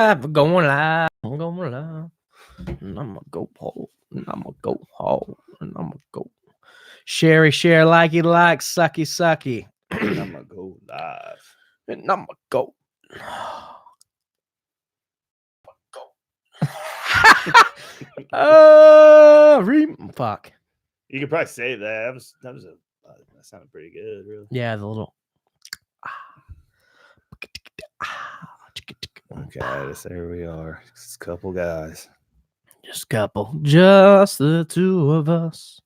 I'm going live. I'm going live. And I'm gonna go hole. And I'm gonna go hole. And I'm gonna go. Share, likey, like, sucky, sucky. And I'm gonna go live. And I'm gonna go. Fuck. You could probably say that. That sounded pretty good, really. Yeah, the little. Okay, so here we are. Just a couple guys. Just a couple. Just the two of us.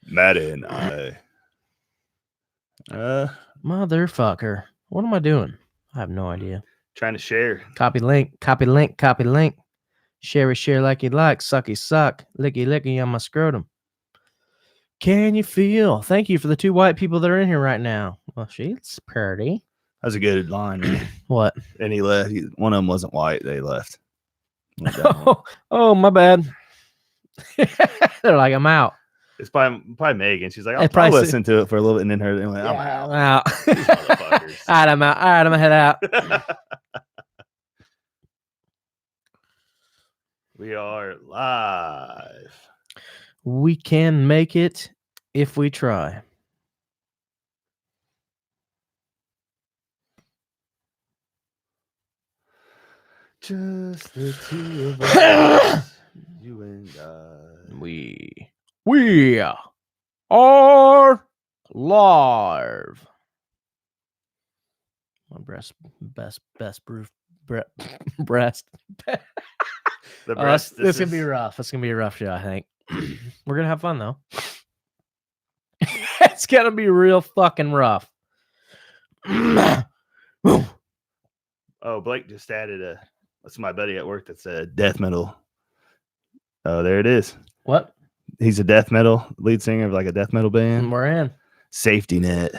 Maddie and I. Motherfucker. What am I doing? I have no idea. Trying to share. Copy link. Share, like you like. Sucky, suck. Licky on my scrotum. Can you feel? Thank you for the two white people that are in here right now. Well, she's pretty. That was a good line, man. What? And he left. One of them wasn't white. They left. Oh, my bad. They're like, I'm out. It's probably Megan. She's like, I'll probably listen to it for a little bit, and then her went, I'm out. I'm out. All right, I'm out. All right, I'm gonna head out. We are live. We can make it if we try. Just the two of us. You and I. We are live. My best breast. The breast. This is gonna be rough. It's gonna be a rough show, I think. We're gonna have fun though. It's gonna be real fucking rough. Oh, Blake just added that's my buddy at work that's a death metal. Oh, there it is. What? He's a death metal lead singer of like a death metal band. We're in. Safety Net.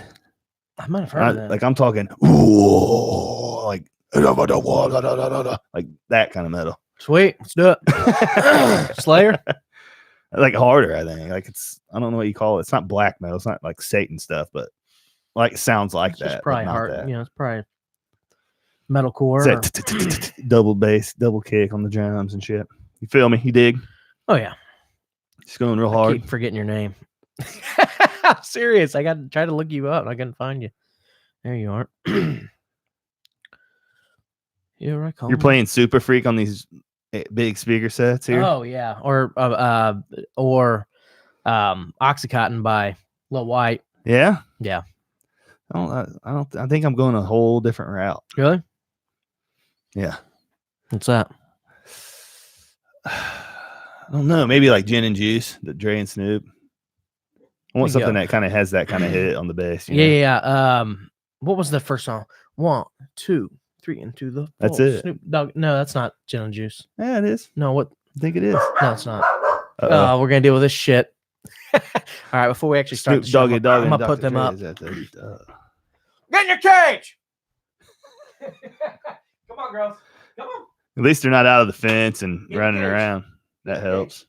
I might have heard of that. Like I'm talking, like that kind of metal. Sweet, let's do it. Slayer. Like harder, I think. Like I don't know what you call it. It's not black metal. It's not like Satan stuff, but like it sounds like that. It's probably hard. It's probably metalcore. Double bass, double kick on the drums and shit. You feel me? You dig? Oh yeah. Just going real hard. I keep forgetting your name. I'm serious. I got to try to look you up and I couldn't find you. There you are. You're playing Super Freak on these big speaker sets here. Oh yeah, or Oxycontin by Lil White. Yeah. I think I'm going a whole different route. Really? Yeah. What's that? I don't know. Maybe like Gin and Juice, the Dre and Snoop. I want something that kind of has that kind of hit on the bass. Yeah. What was the first song? 1, 2, 3 into the. That's it. Snoop Dogg. No, that's not Gin and Juice. Yeah, it is. No, what? I think it is. No, it's not. We're gonna deal with this shit. All right, before we actually start, Snoop Doggy, I'm gonna put them up. Get in your cage. Come on, girls. Come on. At least they're not out of the fence and running around. That helps.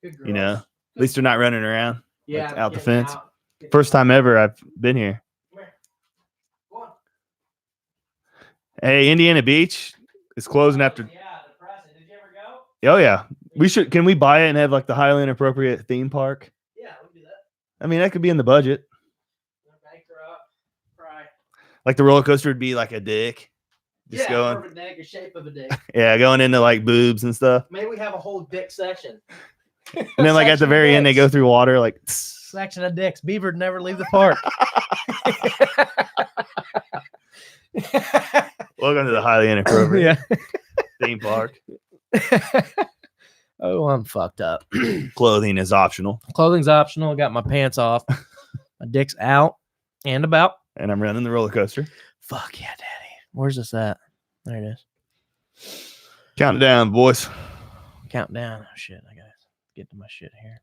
You know, at least they're not running around. Yeah, out the fence. First time ever I've been here. Come here. Go on. Hey, Indiana Beach is closing after. Yeah, depressing. Did you ever go? Oh yeah, we should. Can we buy it and have like the highly inappropriate theme park? Yeah, we can do that. I mean, that could be in the budget. Bank her up. Right. Like the roller coaster would be like a dick. Just going. Perfect dick, the shape of a dick. Yeah, going into like boobs and stuff. Maybe we have a whole dick section. And then like at the very end, they go through water like. Section of dicks. Beaver never leave the park. Welcome to the highly inappropriate theme park. Oh, I'm fucked up. Clothing is optional. Clothing's optional. Got my pants off. My dick's out and about. And I'm running the roller coaster. Fuck yeah, daddy. Where's this at? There it is. Count it down, boys. Count down. Oh, shit. I gotta get to my shit here.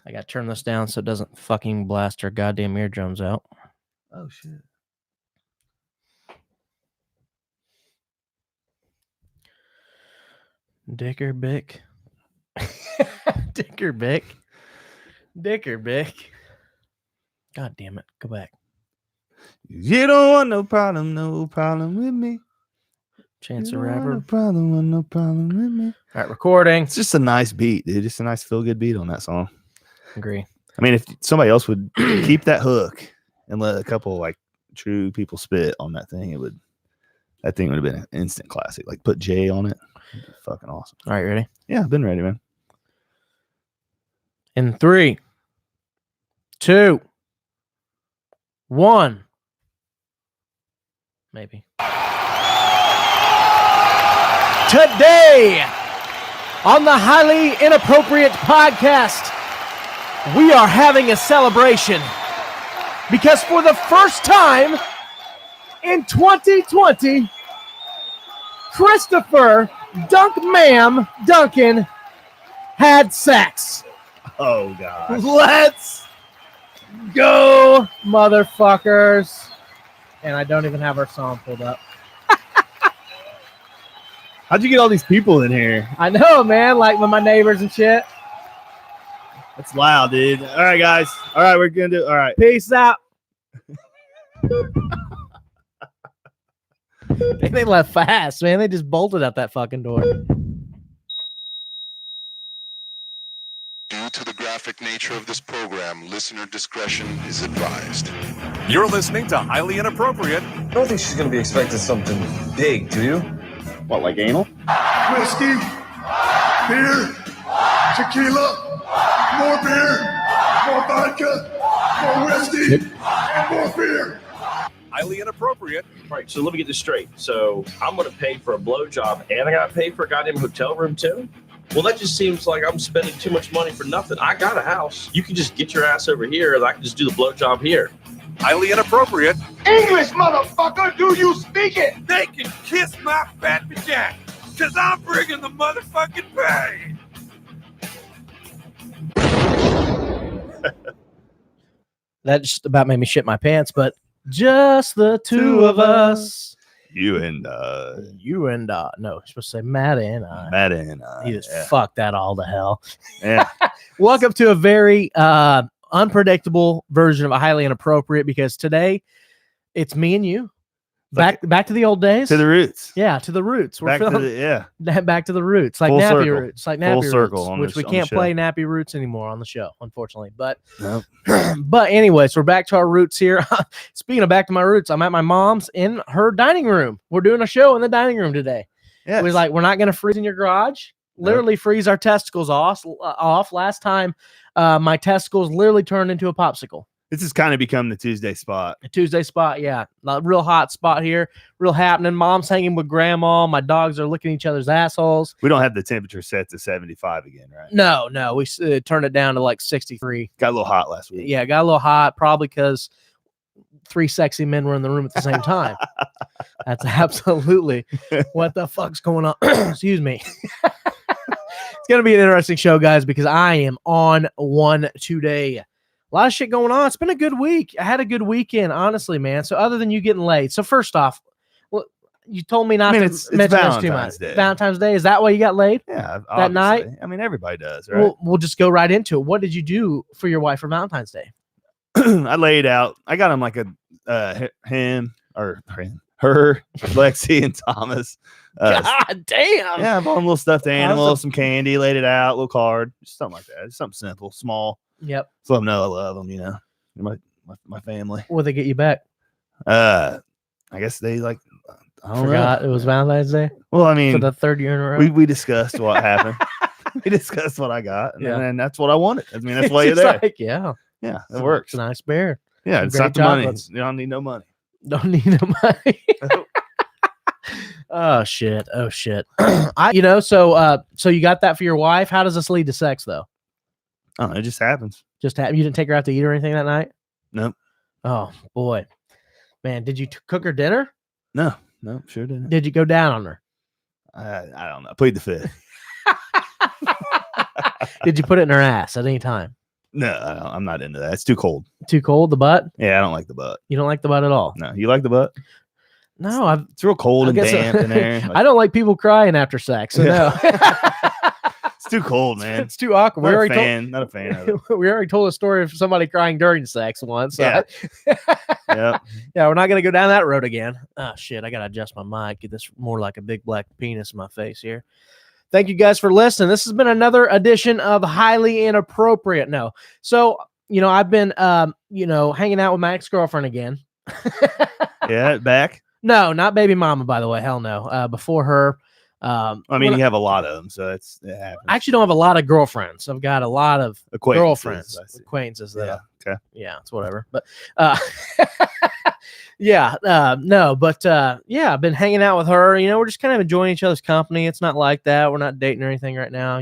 I gotta turn this down so it doesn't fucking blast our goddamn eardrums out. Oh, shit. Dicker Bick. Dicker Bick. Dicker Bick. God damn it. Go back. You don't want no problem with me. Chance the You don't want Rapper. no problem with no problem with me. All right, recording. It's just a nice beat, dude. Just a nice feel good beat on that song. Agree. I mean, if somebody else would keep that hook and let a couple like true people spit on that thing, that thing would have been an instant classic. Like put Jay on it. It'd be fucking awesome. All right, ready? Yeah, I've been ready, man. In 3, 2, 1. Maybe. Today on the Highly Inappropriate podcast, we are having a celebration because for the first time in 2020, Christopher Dunkmam Duncan had sex. Oh, God. Let's go, motherfuckers. And I don't even have our song pulled up. How'd you get all these people in here? I know, man, like with my neighbors and shit. That's loud, dude. All right, guys. All right, we're going to do. All right. Peace out. They left fast, man. They just bolted out that fucking door. Due to the graphic nature of this program, listener discretion is advised. You're listening to Highly Inappropriate. I don't think she's going to be expecting something big, do you? What, like anal? Whiskey, beer, tequila, more beer, more vodka, more whiskey, and more beer. Highly Inappropriate. Right, so let me get this straight. So I'm going to pay for a blowjob and I got to pay for a goddamn hotel room too? Well, that just seems like I'm spending too much money for nothing. I got a house. You can just get your ass over here and I can just do the blowjob here. Highly Inappropriate. English, motherfucker, do you speak it? They can kiss my fat vagina, because I'm bringing the motherfucking pain. That just about made me shit my pants, but just the two of us. You and No, you're supposed to say Matt and I. Matt and You just yeah. fucked that all to hell. Yeah. Welcome to a very unpredictable version of a Highly Inappropriate, because today it's me and you. Back to the old days. To the roots. Yeah, to the roots. We're Back to feeling the, back to the roots, like Full nappy circle. roots, like Full nappy circle roots, on which this- we on the can't show. play nappy roots anymore on the show, unfortunately. But Nope. but anyways, we're back to our roots here. Speaking of back to my roots, I'm at my mom's in her dining room. We're doing a show in the dining room today. Yeah. We're like, we're not going to freeze in your garage. Literally freeze our testicles off. Last time, my testicles literally turned into a popsicle. This has kind of become the Tuesday spot. A Tuesday spot, yeah. A real hot spot here. Real happening. Mom's hanging with grandma. My dogs are licking each other's assholes. We don't have the temperature set to 75 again, right? No. We turned it down to like 63. Got a little hot last week. Yeah, got a little hot, probably because 3 sexy men were in the room at the same time. That's absolutely what the fuck's going on. Excuse me. It's going to be an interesting show, guys, because I am on one today. A lot of shit going on. It's been a good week. I had a good weekend, honestly, man. So other than you getting laid. So first off, well, you told me not to it's mention this too Valentine's much. Day. Valentine's Day. Is that why you got laid? Yeah. That night? obviously. I mean, everybody does, right? We'll just go right into it. What did you do for your wife for Valentine's Day? I laid out. I got him like a her, Lexi and Thomas. God damn. Yeah, I bought him a little stuffed animal, some candy, laid it out, a little card, just something like that. Just something simple, small. Yep. So let them know I love them. You know, they're my family. What they get you back? I guess they like. I don't Forgot know. it was Valentine's Day Well, I for mean, the third year in a row. we discussed what happened. We discussed what I got, and Yeah. then that's what I wanted. I mean, that's It's why you're just there. like, yeah, Yeah, it it's works. a nice bear. Yeah, some it's great not the money. chocolates. You don't need no money. Don't need no money. Oh shit. So you got that for your wife. How does this lead to sex though? Oh, it just happens. You didn't take her out to eat or anything that night? Nope. Oh boy, man, did you cook her dinner? No, sure didn't. Did you go down on her? I don't know. Plead the fifth. Did you put it in her ass at any time? No, I'm not into that. It's too cold. Too cold, the butt? Yeah, I don't like the butt. You don't like the butt at all? No, you like the butt? No, It's real cold I and guess damp in there. I don't like people crying after sex. So no. It's too cold, man. It's too awkward. Not a fan of it. We already told a story of somebody crying during sex once. So Yeah. Yep. yeah, we're not gonna go down that road again. Oh shit, I gotta adjust my mic. Get this more like a big black penis in my face here. Thank you guys for listening. This has been another edition of Highly Inappropriate. No, so I've been hanging out with my ex-girlfriend again. Yeah, back. No, not baby mama, by the way. Hell no. Before her. I mean, you have a lot of them, so it happens. I actually don't have a lot of girlfriends. I've got a lot of girlfriends, acquaintances. Okay. Yeah, it's whatever. But no, but I've been hanging out with her. We're just kind of enjoying each other's company. It's not like that. We're not dating or anything right now.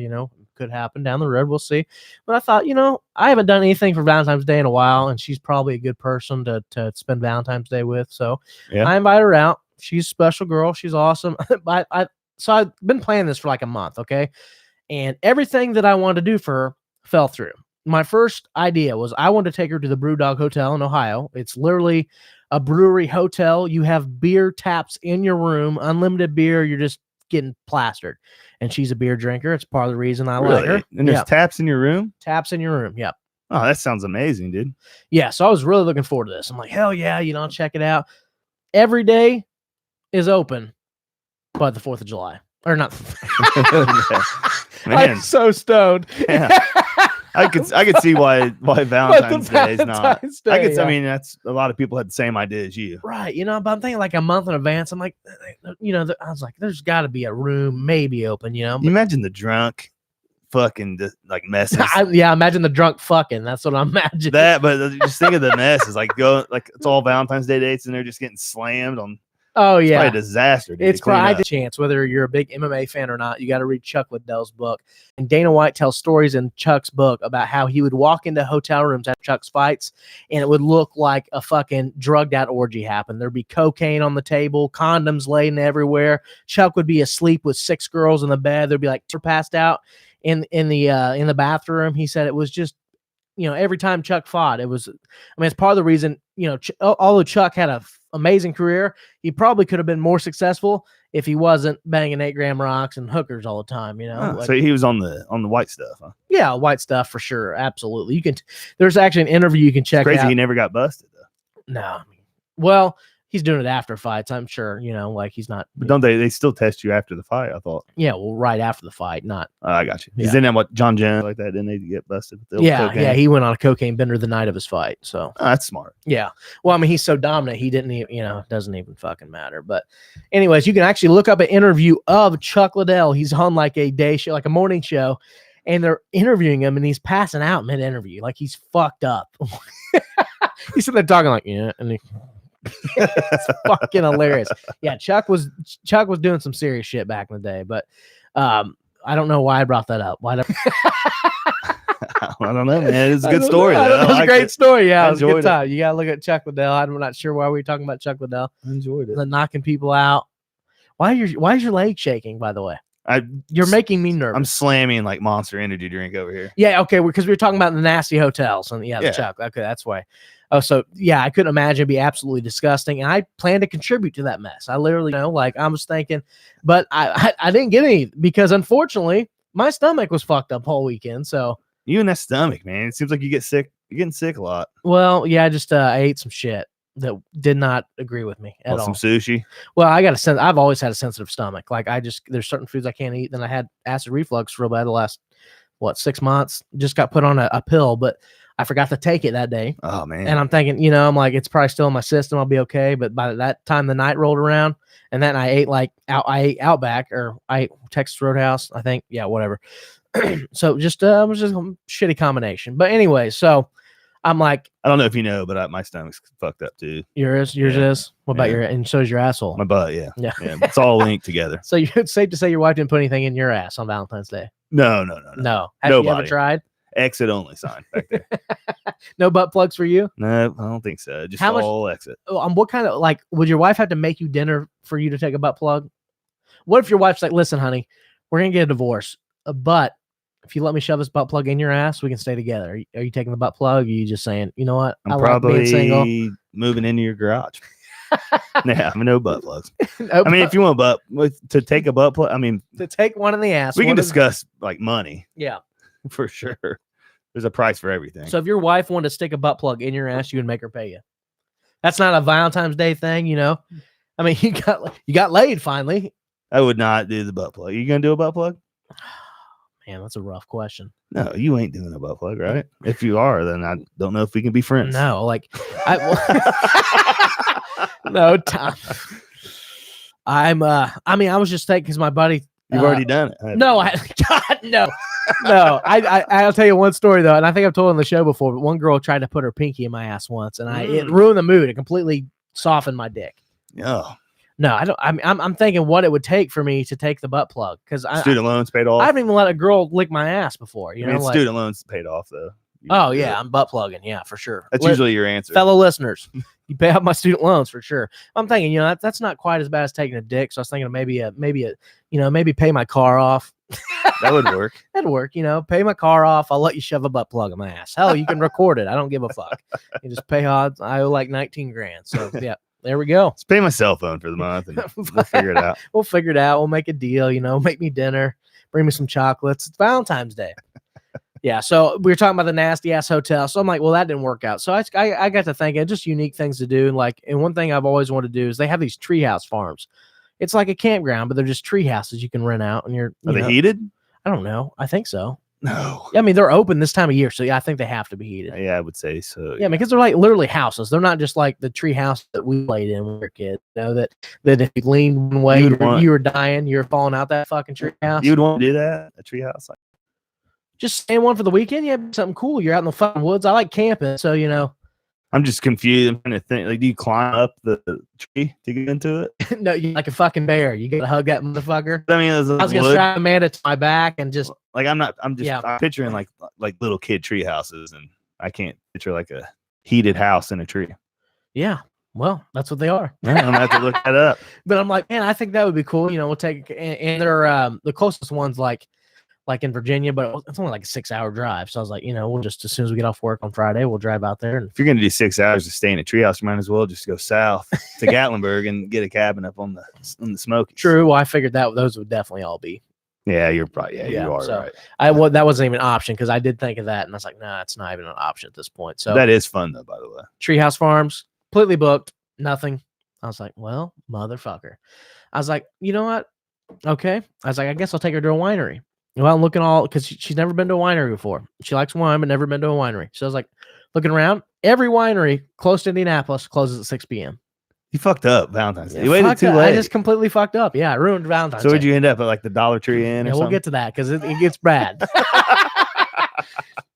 Could happen down the road. We'll see. But I thought, I haven't done anything for Valentine's Day in a while, and she's probably a good person to spend Valentine's Day with. So I invited her out. She's a special girl. She's awesome. So I've been planning this for like a month, okay? And everything that I wanted to do for her fell through. My first idea was I wanted to take her to the Brewdog Hotel in Ohio. It's literally a brewery hotel. You have beer taps in your room, unlimited beer. You're just getting plastered. And she's a beer drinker. It's part of the reason I like her. And there's taps in your room? Taps in your room, yep. Oh, that sounds amazing, dude. Yeah, so I was really looking forward to this. I'm like, hell yeah, I'll check it out. Every day is open. But the 4th of July, or not? Man, I'm so stoned. Yeah. I could see why Valentine's Day is not. I mean, that's a lot of people had the same idea as you, right? But I'm thinking like a month in advance. I'm like, I was like, there's got to be a room maybe open. But, you imagine the drunk fucking messes. Imagine the drunk fucking. That's what I'm imagining. But just think of the messes. It's all Valentine's Day dates, and they're just getting slammed on. Oh, yeah. It's probably a disaster. It's probably a chance. Whether you're a big MMA fan or not, you got to read Chuck Liddell's book. And Dana White tells stories in Chuck's book about how he would walk into hotel rooms at Chuck's fights, and it would look like a fucking drugged out orgy happened. There'd be cocaine on the table, condoms laying everywhere. Chuck would be asleep with 6 girls in the bed. There'd be like 2 passed out in the bathroom. He said it was just, every time Chuck fought, it's part of the reason, although Chuck had a amazing career, he probably could have been more successful if he wasn't banging 8 gram rocks and hookers all the time. So he was on the white stuff, huh? Yeah, white stuff for sure. Absolutely. There's actually an interview you can check crazy out. He never got busted though. No, well, he's doing it after fights, I'm sure. Like he's not. But don't they still test you after the fight? I thought. Yeah, well, right after the fight, not. I got you. Isn't that what John Jones like that? Didn't they get busted? With the cocaine? Yeah. He went on a cocaine bender the night of his fight. So that's smart. Yeah. Well, I mean, he's so dominant, he didn't even, it doesn't even fucking matter. But, anyways, you can actually look up an interview of Chuck Liddell. He's on like a day show, like a morning show, and they're interviewing him, and he's passing out mid-interview, like he's fucked up. He's sitting there talking like, yeah, and it's fucking hilarious. Yeah, Chuck was doing some serious shit back in the day, but I don't know why I brought that up. I don't know, man. It's a good story. It was a great story. Yeah, it was a good it. time. You gotta look at Chuck Liddell. I'm not sure why we were talking about Chuck Liddell. I enjoyed it. Knocking people out. Why is your leg shaking? By the way, you're making me nervous. I'm slamming like Monster Energy drink over here. Yeah, okay, because we were talking about the nasty hotels and the Chuck. Okay, that's why. Oh, so yeah, I couldn't imagine it'd be absolutely disgusting, and I plan to contribute to that mess. I literally I was thinking, but I didn't get any because unfortunately my stomach was fucked up all weekend. So you and that stomach, man, it seems like you get sick. You're getting sick a lot. Well, yeah, I ate some shit that did not agree with me at all. Some sushi. Well, I've always had a sensitive stomach. Like there's certain foods I can't eat. Then I had acid reflux real bad the last 6 months. Just got put on a pill, but I forgot to take it that day. Oh man. And I'm thinking, I'm like, it's probably still in my system. I'll be okay. But by that time the night rolled around, and then I ate I ate Outback, or I ate Texas Roadhouse, I think. Yeah, whatever. So just it was just a shitty combination. But anyway, so I'm like, I don't know if you know, but my stomach's fucked up too. Yours is. What about and so is your asshole? My butt, yeah. It's all linked together. So it's safe to say your wife didn't put anything in your ass on Valentine's Day? No. Have you ever tried? Exit only sign back there. No butt plugs for you? No, I don't think so. Just all exit. What kind of would your wife have to make you dinner for you to take a butt plug? What if your wife's like, listen, honey, we're gonna get a divorce, but if you let me shove this butt plug in your ass, we can stay together. Are you taking the butt plug? Or are you just saying, you know what? I'm probably moving into your garage. Yeah, no butt plugs. No I mean, if you want to take a butt plug, I mean, to take one in the ass, we can one in- discuss like money Yeah. for sure. There's a price for everything. So if your wife wanted to stick a butt plug in your ass, you would make her pay you. That's not a Valentine's Day thing, you know. I mean, you got laid finally. I would not do the butt plug. You gonna do a butt plug? Man, that's a rough question. No, you ain't doing a butt plug, right? If you are, then I don't know if we can be friends. No, like no time. I was just thinking because my buddy. You've already done it. No, God, no. I'll tell you one story though, and I think I've told on the show before. But one girl tried to put her pinky in my ass once, and it ruined the mood. It completely softened my dick. Oh. No, I don't. I'm thinking what it would take for me to take the butt plug because Student loans paid off. I haven't even let a girl lick my ass before. You I mean, know, like, student loans paid off though. oh yeah, I'm butt plugging. Yeah, for sure. That's usually your answer. Fellow listeners, you pay off my student loans for sure. I'm thinking, you know, that's not quite as bad as taking a dick. So I was thinking maybe pay my car off. That would work. That'd work. You know, pay my car off. I'll let you shove a butt plug in my ass. Hell, you can record it. I don't give a fuck. You just pay odds. I owe like 19 grand. So yeah. There we go. Let's pay my cell phone for the month and we'll figure it out. We'll figure it out. We'll make a deal, you know, make me dinner, bring me some chocolates. It's Valentine's Day. Yeah. So we were talking about the nasty ass hotel. So I'm like, well, that didn't work out. So I got to thinking just unique things to do. And one thing I've always wanted to do is they have these treehouse farms. It's like a campground, but they're just tree houses you can rent out. And Are they heated? I don't know. I think so. No. I mean, they're open this time of year. So yeah, I think they have to be heated. Yeah, I would say so. Yeah, because they're like literally houses. They're not just like the tree house that we played in when we were kids. You know, that if you leaned one way, you were dying, you were falling out that fucking tree house. You would want to do that? A tree house? Just stay in one for the weekend? Yeah, something cool. You're out in the fucking woods. I like camping, so you know. I'm just confused. I'm trying to think. Like, do you climb up the tree to get into it? No, you're like a fucking bear. You gotta hug that motherfucker. I mean, I was gonna strap Amanda to my back and just like I'm picturing like little kid tree houses, and I can't picture like a heated house in a tree. Yeah. Well, that's what they are. Yeah, I'm gonna have to look that up. But I'm like, man, I think that would be cool. You know, we'll take and they're the closest ones like in Virginia, but it's only like a 6-hour drive. So I was like, you know, we'll just as soon as we get off work on Friday, we'll drive out there. And if you're gonna do 6 hours to stay in a treehouse, you might as well just go south to Gatlinburg and get a cabin up on the Smokies. True. Well, I figured that those would definitely all be. Yeah, you're probably you are so right. That wasn't even an option because I did think of that, and I was like, nah, it's not even an option at this point. So that is fun though, by the way. Treehouse Farms completely booked, nothing. I was like, well, motherfucker. I was like, you know what? Okay. I was like, I guess I'll take her to a winery. Well, I'm looking all because she's never been to a winery before. She likes wine, but never been to a winery. So I was like, looking around, every winery close to Indianapolis closes at 6 p.m. You fucked up Valentine's Day. You waited too up. late. I just completely fucked up. Yeah, I ruined Valentine's Day. So would you end up at like the Dollar Tree Inn or something? We'll get to that because it gets bad.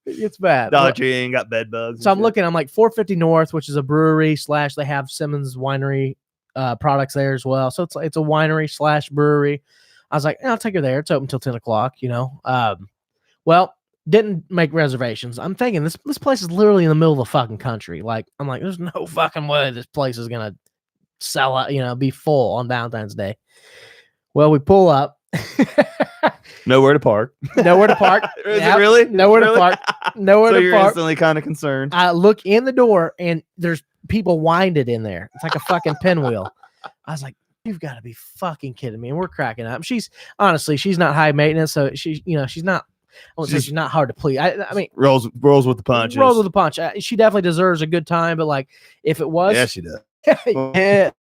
It gets bad. Dollar Tree Inn got bed bugs. So I'm looking. I'm like 450 North, which is a brewery / they have Simmons Winery products there as well. So it's a winery / brewery. I was like, I'll take her there. It's open till 10 o'clock, you know. Well, didn't make reservations. I'm thinking this place is literally in the middle of the fucking country. Like, I'm like, there's no fucking way this place is gonna sell out, you know, be full on Valentine's Day. Well, we pull up. Nowhere to park. Nowhere to park. Is it really? Nowhere to park. Nowhere so to you're park. instantly kind of concerned. I look in the door and there's people winded in there. It's like a fucking pinwheel. I was like, you've got to be fucking kidding me. And we're cracking up. She's not high maintenance. So she's not, I won't say she's not hard to please. I mean, rolls with the punches. Rolls with the punch. She definitely deserves a good time. But like, if it was, yeah, she does. Yeah.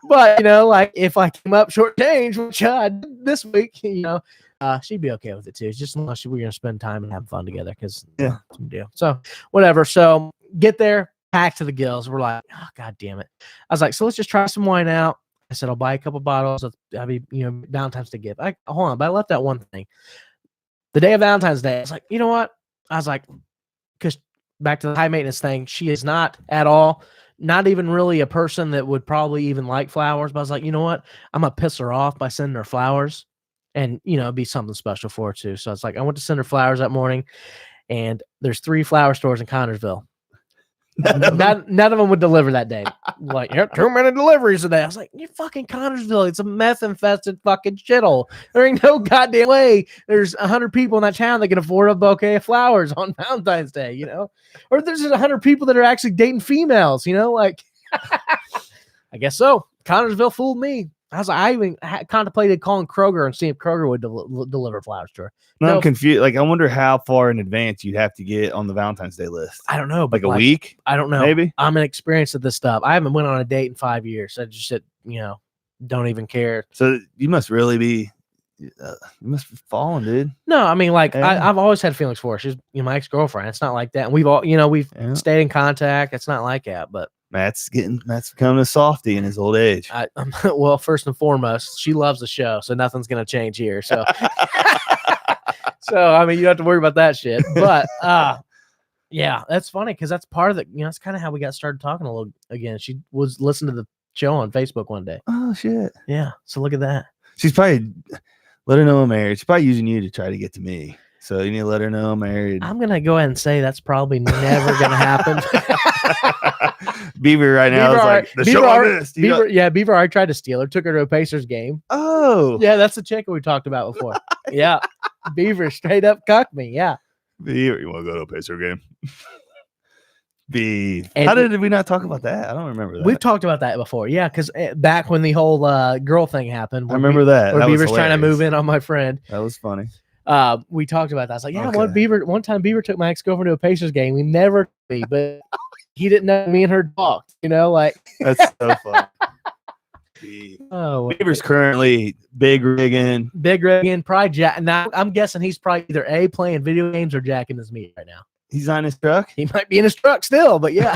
But you know, like if I came up short change, which I did this week, you know, she'd be okay with it too. It's just unless we're gonna spend time and have fun together, because yeah, it's a deal. So whatever. So get there, packed to the gills. We're like, oh god damn it. I was like, so let's just try some wine out. I said, I'll buy a couple bottles. I'll be, you know, Valentine's Day gift. Hold on, but I left out one thing. The day of Valentine's Day, I was like, you know what? I was like, because back to the high maintenance thing, she is not at all. Not even really a person that would probably even like flowers. But I was like, you know what? I'm going to piss her off by sending her flowers and, you know, be something special for her too. So it's like, I went to send her flowers that morning, and there's 3 flower stores in Connersville. None of them would deliver that day. Like, you have too many deliveries today. I was like, you fucking Connersville. It's a meth infested fucking shithole. There ain't no goddamn way there's 100 people in that town that can afford a bouquet of flowers on Valentine's Day, you know? Or there's 100 people that are actually dating females, you know? Like, I guess so. Connorsville fooled me. I even contemplated calling Kroger and seeing if Kroger would deliver flowers to her. No, I'm confused. Like, I wonder how far in advance you'd have to get on the Valentine's Day list. I don't know. Like a week? I don't know. Maybe. I'm inexperienced at this stuff. I haven't went on a date in 5 years. I just said, don't even care. So you must really be, you must be falling, dude. No, I mean, like, Yeah. I've always had feelings for her. She's my ex-girlfriend. It's not like that. And we've all, we've Yeah. stayed in contact. It's not like that, but Matt's becoming a softie in his old age. well, first and foremost, she loves the show, so nothing's going to change here. So, I mean, you don't have to worry about that shit. But, yeah, that's funny because that's part of the, that's kind of how we got started talking a little again. She was listening to the show on Facebook one day. Oh, shit. Yeah. So look at that. She's probably, let her know I'm married. She's probably using you to try to get to me. So you need to let her know I'm married. I'm going to go ahead and say that's probably never going to happen. Beaver right now is like, the show I missed. Beaver already tried to steal her, took her to a Pacers game. Oh. Yeah, that's the chick we talked about before. Yeah. Beaver straight up cucked me. Yeah. Beaver, you want to go to a Pacer game? And how did we not talk about that? I don't remember that. We've talked about that before. Yeah, because back when the whole girl thing happened. I remember that. Where That was Beaver's trying to hilarious. move in on my friend. That was funny. We talked about that. I was like, yeah, Okay. one time Beaver took my ex-girlfriend to a Pacers game. We never be, but he didn't know me and her talked, like. That's so funny. Oh, Beaver's currently big rigging. Big Reagan, probably Jack. Now I'm guessing he's probably either A, playing video games or jacking his meat right now. He's on his truck. He might be in his truck still, but yeah.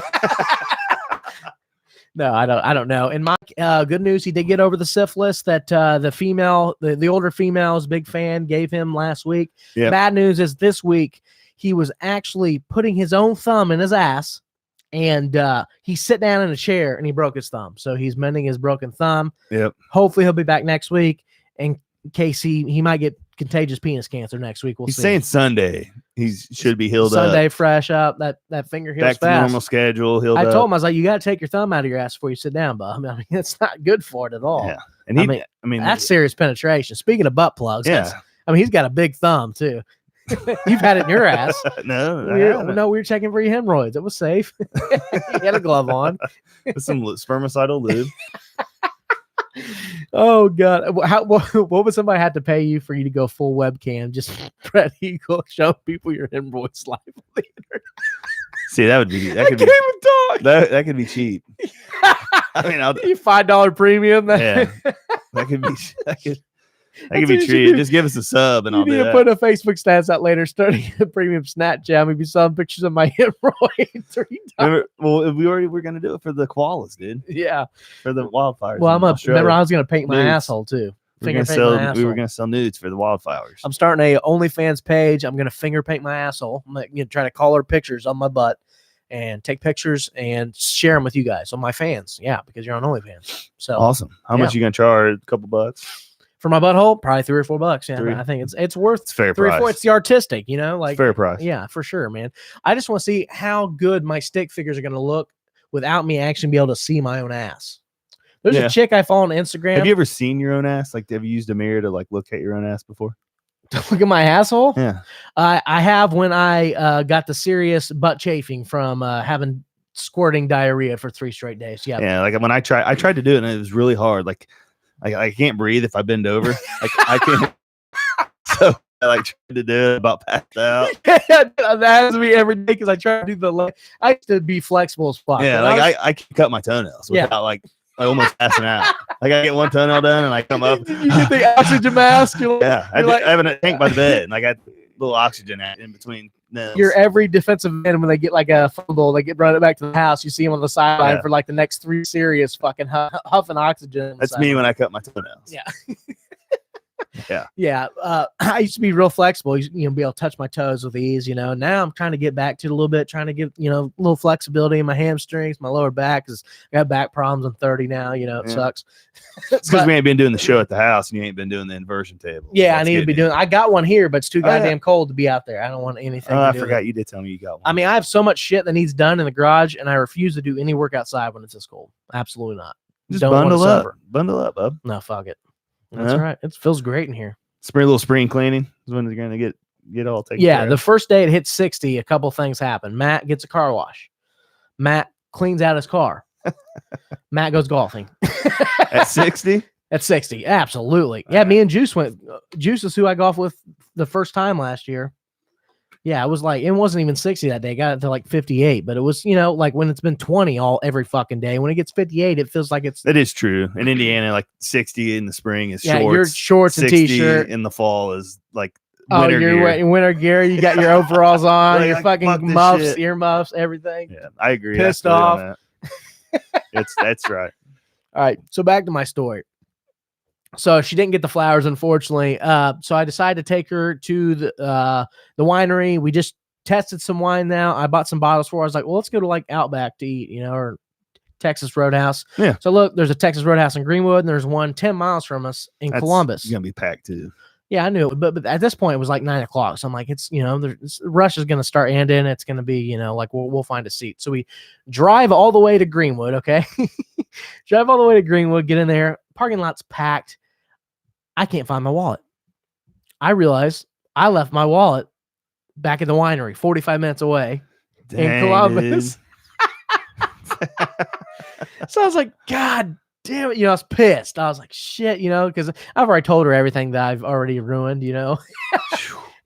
No, I don't know. And my good news, he did get over the syphilis that the older female's big fan gave him last week. Yep. Bad news is this week he was actually putting his own thumb in his ass, and he sat down in a chair and he broke his thumb. So he's mending his broken thumb. Yep. Hopefully he'll be back next week. In case he might get contagious penis cancer next week. We'll He's see. saying Sunday. He should be healed Sunday up. fresh up. That finger heals Back to fast. normal schedule. Healed I up. told him, I was like, you got to take your thumb out of your ass before you sit down, bub. I mean, it's not good for it at all. Yeah. And he, I mean, that's serious penetration. Speaking of butt plugs, yeah. he's got a big thumb too. You've had it in your ass. No, We were checking for your hemorrhoids. It was safe. You had a glove on. with some spermicidal lube. Oh God! What would somebody have to pay you for you to go full webcam? Just Brett Eagle show people your hemorrhoids live on the internet. See, that would be I can't even talk. that could be cheap. I mean, You $5 premium. yeah, that could be that could That's what be you should treated. do. Just give us a sub and You I'll need do to that. put a Facebook stats out later, starting a premium Snapchat. Maybe some pictures of my hemorrhoids. Remember, well, we already were gonna do it for the koalas, dude. Yeah. For the wildfires. Well, in remember Australia. I was going to paint my Nudes. asshole too. we were gonna sell nudes for the wildfires. I'm starting a OnlyFans page. I'm going to finger paint my asshole. I'm going to try to color pictures on my butt and take pictures and share them with you guys, on my fans. Yeah, because you're on OnlyFans. So Awesome. How much you gonna charge? A couple bucks. for my butthole, probably $3 or $4. Yeah, $3. I think it's worth It's fair 3 or price. 4. It's the artistic, like Fair price. Yeah, for sure, man. I just want to see how good my stick figures are going to look without me actually be able to see my own ass. There's Yeah. a chick I follow on Instagram. Have you ever seen your own ass? Like, have you used a mirror to like look at your own ass before? Look at my asshole? Yeah. I have when I got the serious butt chafing from having squirting diarrhea for 3 straight days. Yeah. Yeah. Like when I tried to do it and it was really hard. Like I can't breathe if I bend over. Like I can't. So I like tried to do it, about passed out. That happens to me every day because I try to do the leg. I used to be flexible as fuck. Yeah. When Like I can cut my toenails Yeah. without like almost passing out. Like I get one toenail done and I come up. you get the oxygen mask. Yeah. I You're have a tank by the bed and I got a little oxygen in between nails. You're every defensive end when they get like a fumble, they get brought back to the house. You see them on the sideline Yeah. for like the next 3 series fucking huffing oxygen. That's me when I cut my toenails. Yeah. Yeah. Yeah. I used to be real flexible, be able to touch my toes with ease, Now I'm trying to get back to it a little bit, trying to get, a little flexibility in my hamstrings, my lower back, because I got back problems. I'm 30 now, it Yeah. sucks. It's because we ain't been doing the show at the house and you ain't been doing the inversion table. Yeah, I That's need to be getting doing. I got one here, but it's too Oh, yeah. goddamn cold to be out there. I don't want anything. Oh, to I do with forgot it. you did tell me you got one. I mean, I have so much shit that needs done in the garage, and I refuse to do any work outside when it's this cold. Absolutely not. Just don't wanna bundle up. suffer. Bundle up, bub. No, fuck it. That's Huh? right. It feels great in here. A little spring cleaning is when you're gonna get all taken Yeah, care the of. first day it hits 60, a couple things happen. Matt gets a car wash. Matt cleans out his car. Matt goes golfing. At 60? At 60, absolutely. Yeah, me and Juice went. Juice is who I golfed with the first time last year. Yeah, it was like, it wasn't even 60 that day. Got it to like 58, but it was, like when it's been 20 every fucking day. When it gets 58, it feels like it's. That is true. In Indiana, like 60 in the spring is Yeah, shorts. your shorts and 60 t-shirt. in the fall is like Oh, winter you're gear. wearing winter gear. You got your overalls on, Like, your fuck fucking this muffs, shit. earmuffs, everything. Yeah, I agree. Pissed I feel you off. on that. That's right. All right, so back to my story. So she didn't get the flowers, unfortunately. So I decided to take her to the winery. We just tested some wine now. I bought some bottles for her. I was like, well, let's go to like Outback to eat, or Texas Roadhouse. Yeah. So look, there's a Texas Roadhouse in Greenwood, and there's one 10 miles from us in Columbus. It's going to be packed too. Yeah, I knew it, but at this point it was like 9 o'clock. So I'm like, it's the rush is going to start ending. It's going to be, like we'll find a seat. So we drive all the way to Greenwood. Okay, drive all the way to Greenwood. Get in there. Parking lot's packed. I can't find my wallet. I realized I left my wallet back at the winery, 45 minutes away in Columbus. So I was like, God damn it. I was pissed. I was like, shit, because I've already told her everything that I've already ruined,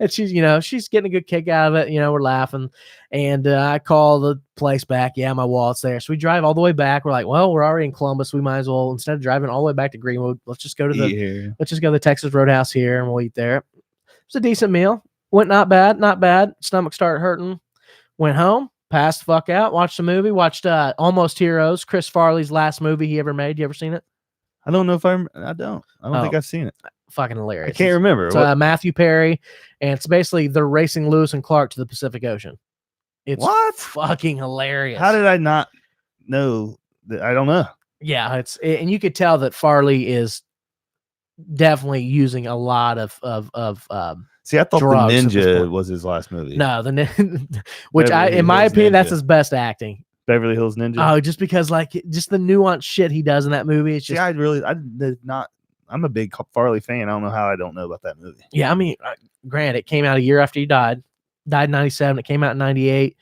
and she's getting a good kick out of it. We're laughing, and I call the place back. Yeah, my wallet's there. So we drive all the way back. We're like, well, we're already in Columbus. We might as well, instead of driving all the way back to Greenwood, let's just go to the Texas Roadhouse here, and we'll eat there. It's a decent meal. Went not bad. Stomach started hurting. Went home. Passed the fuck out, watched a movie, watched Almost Heroes, Chris Farley's last movie he ever made. You ever seen it? I don't know if I don't think I've seen it. Fucking hilarious. I can't remember. It's Matthew Perry, and it's basically they're racing Lewis and Clark to the Pacific Ocean. It's fucking hilarious. How did I not know that? I don't know. Yeah, and you could tell that Farley is definitely using a lot of See, I thought The drugs at this Ninja point. was his last movie. No, which Beverly in my Hills opinion, that's Ninja. his best acting. Beverly Hills Ninja. Oh, just because just the nuanced shit he does in that movie. It's See, just, I did not. I'm a big Farley fan. I don't know how I don't know about that movie. yeah. I mean, granted, it came out a year after he died. Died in 97. It came out in 98,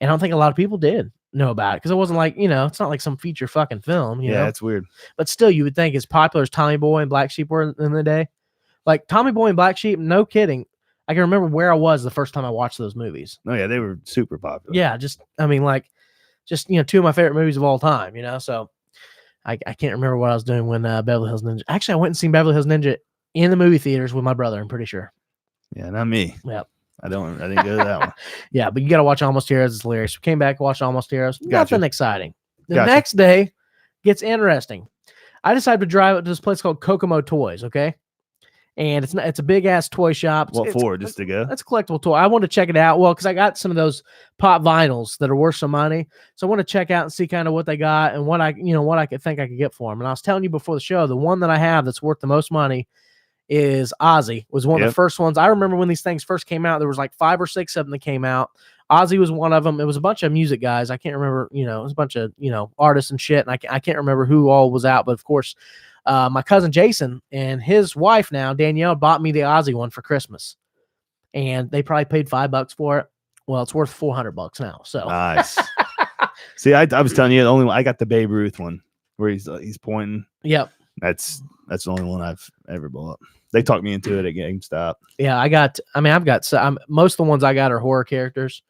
and I don't think a lot of people did know about it because it wasn't like it's not like some feature fucking film. You know? It's weird. But still, you would think as popular as Tommy Boy and Black Sheep were in the day, like Tommy Boy and Black Sheep. No kidding. I can remember where I was the first time I watched those movies. Oh yeah, they were super popular. Yeah, two of my favorite movies of all time. So I can't remember what I was doing when Beverly Hills Ninja. Actually, I went and seen Beverly Hills Ninja in the movie theaters with my brother. I'm pretty sure. Yeah, not me. Yep. I didn't go to that one. Yeah, but you got to watch Almost Heroes. It's hilarious. We came back, watched Almost Heroes. Gotcha. Nothing exciting. The Gotcha. next day gets interesting. I decided to drive to this place called Kokomo Toys. Okay. And it's a big ass toy shop. What for? Just to go? That's a collectible toy. I want to check it out. Well, because I got some of those pop vinyls that are worth some money. So I want to check out and see kind of what they got and what I could think I could get for them. And I was telling you before the show, the one that I have that's worth the most money is Ozzy. Was one of the first ones. I remember when these things first came out, there was like 5 or 6 of them that came out. Ozzy was one of them. It was a bunch of music guys. I can't remember, it was a bunch of, artists and shit. And I can't remember who all was out, but of course, my cousin Jason and his wife now, Danielle, bought me the Ozzy one for Christmas. And they probably paid $5 for it. Well, it's worth $400 now. So nice. See, I was telling you, I got the Babe Ruth one where he's pointing. Yep. That's the only one I've ever bought. They talked me into it at GameStop. Yeah, I've got most of the ones I got are horror characters.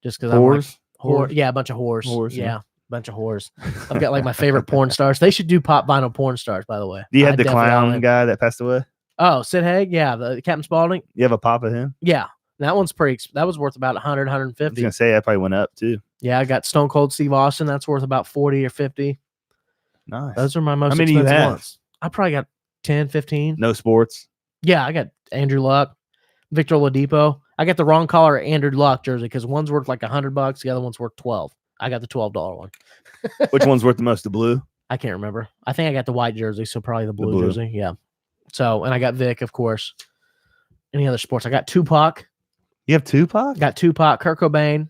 Just because I'm like, Whores? yeah, a bunch of whores. Whores, Yeah. Bunch of whores. I've got like my favorite porn stars. They should do pop vinyl porn stars, by the way. Do you have the clown guy that passed away? Oh, Sid Haig. Yeah. The Captain Spaulding. You have a pop of him? Yeah. That one's that was worth about 100, 150. I was going to say that probably went up too. Yeah. I got Stone Cold Steve Austin. That's worth about 40 or 50. Nice. Those are my most How many you expensive have? ones. I probably got 10, 15. No sports? Yeah. I got Andrew Luck, Victor Oladipo. I got the wrong color Andrew Luck jersey because one's worth like $100. The other one's worth 12. I got the $12 one. Which one's worth the most? The blue? I can't remember. I think I got the white jersey, so probably the blue jersey. Yeah. So, and I got Vic, of course. Any other sports? I got Tupac. You have Tupac? Got Tupac, Kurt Cobain.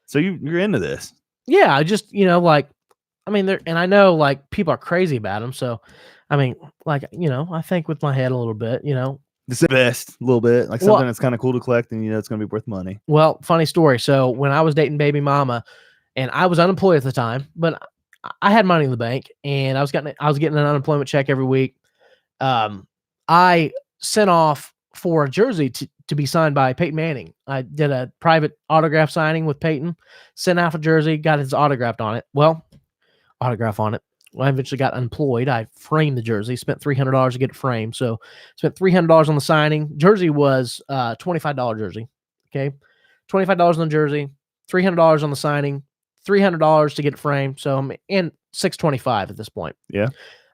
So you're into this? Yeah, I just and I know like people are crazy about them. So, I mean, like I think with my head a little bit. It's the best, a little bit. Like something that's kind of cool to collect and it's going to be worth money. Well, funny story. So when I was dating baby mama and I was unemployed at the time, but I had money in the bank, and I was getting an unemployment check every week. I sent off for a jersey to be signed by Peyton Manning. I did a private autograph signing with Peyton, sent out a jersey, got his autograph on it. Well, I eventually got employed. I framed the jersey, spent $300 to get it framed. So spent $300 on the signing. Jersey was $25 jersey. Okay. $25 on the jersey, $300 on the signing, $300 to get it framed. So I'm in $625 at this point. Yeah.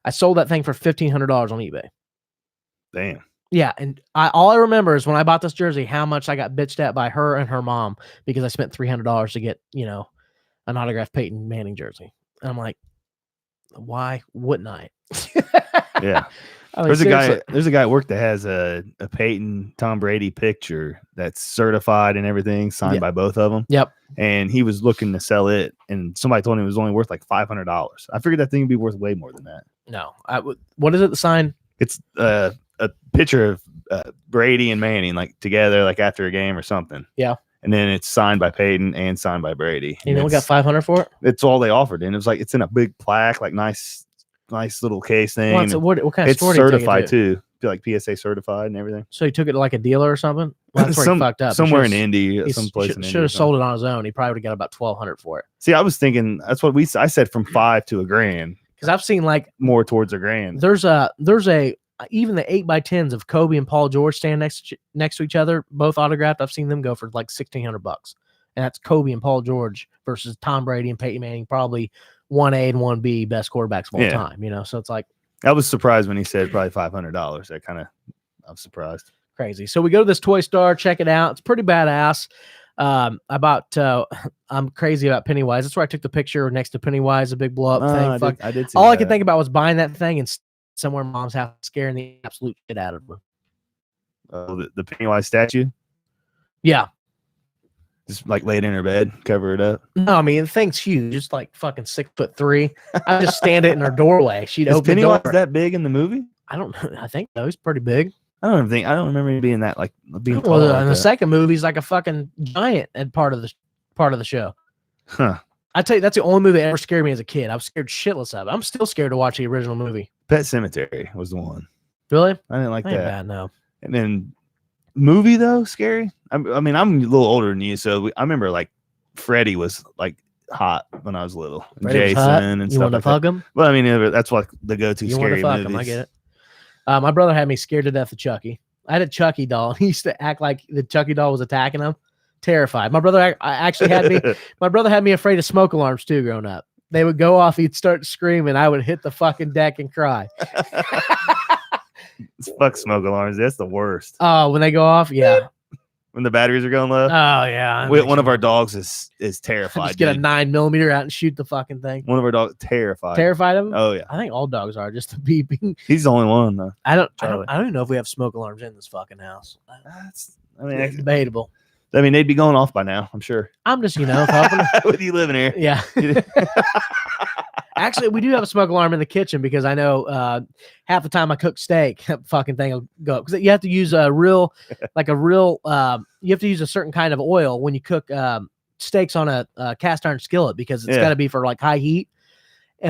I sold that thing for $1,500 on eBay. Damn. Yeah, and all I remember is when I bought this jersey, how much I got bitched at by her and her mom because I spent $300 to get, an autographed Peyton Manning jersey. And I'm like, why wouldn't I? Yeah. I mean, There's a guy at work that has a Peyton Tom Brady picture that's certified and everything, signed by both of them. Yep. And he was looking to sell it, and somebody told him it was only worth like $500. I figured that thing would be worth way more than that. No. What is it, the sign? It's a picture of Brady and Manning like together, like after a game or something. Yeah. And then it's signed by Peyton and signed by Brady. You know, we got $500 for it. It's all they offered, and it was like it's in a big plaque, like nice little case thing. Well, what kind of it's store did you take it certified to? too, like PSA certified and everything. So he took it to like a dealer or something. Well, that's where he fucked up. Somewhere in Indy, He someplace in Indy. should have sold it on his own. He probably would have got about $1,200 for it. See, I was thinking that's what I said from $5 to $1,000 because I've seen like more towards $1,000. There's a even the 8x10s of Kobe and Paul George stand next to each other, both autographed. I've seen them go for like $1,600, and that's Kobe and Paul George versus Tom Brady and Peyton Manning, probably 1A and 1B best quarterbacks of all time. So it's like I was surprised when he said probably $500. I was surprised. Crazy. So we go to this toy store, check it out. It's pretty badass. I'm crazy about Pennywise. That's where I took the picture next to Pennywise, a big blow up thing. I did see all that. I could think about was buying that thing and somewhere in mom's house, scaring the absolute shit out of her. The Pennywise statue? Yeah. Just like lay it in her bed, cover it up. No, I mean the thing's huge, just like fucking 6'3". I just stand it in her doorway. She'd open Pennywise the door. that big in the movie? I don't know. I think so. He's pretty big. I don't remember him being that being tall. Well, like in the that. second movie, he's like a fucking giant and part of the show. Huh. I tell you, that's the only movie that ever scared me as a kid. I was scared shitless of it. I'm still scared to watch the original movie. Pet Sematary was the one. Really? I didn't like Ain't that. bad, no. And then movie though, scary. I mean, I'm a little older than you, so I remember like Freddy was like hot when I was little. Freddy was hot? Jason and You stuff want to like fuck that. him? Well, I mean, that's like the go-to You want to scary fuck movies. him? I get it. My brother had me scared to death of Chucky. I had a Chucky doll. He used to act like the Chucky doll was attacking him. Terrified. My brother actually had me. My brother had me afraid of smoke alarms too. Growing up, they would go off. He'd start screaming. I would hit the fucking deck and cry. Fuck smoke alarms. That's the worst. Oh, when they go off, yeah. When the batteries are going low. Oh yeah. One of our dogs is terrified. Just get a dude. 9mm out and shoot the fucking thing. One of our dogs terrified. Terrified of him? Oh yeah. I think all dogs are, just the beeping. He's the only one though. I don't Charlie. even know if we have smoke alarms in this fucking house. It's It's debatable. they'd be going off by now, I'm sure. I'm just, hoping. With you living here. Yeah. Actually, we do have a smoke alarm in the kitchen because I know half the time I cook steak, that fucking thing will go up. Because you have to use you have to use a certain kind of oil when you cook steaks on a cast iron skillet because it's got to be for like high heat.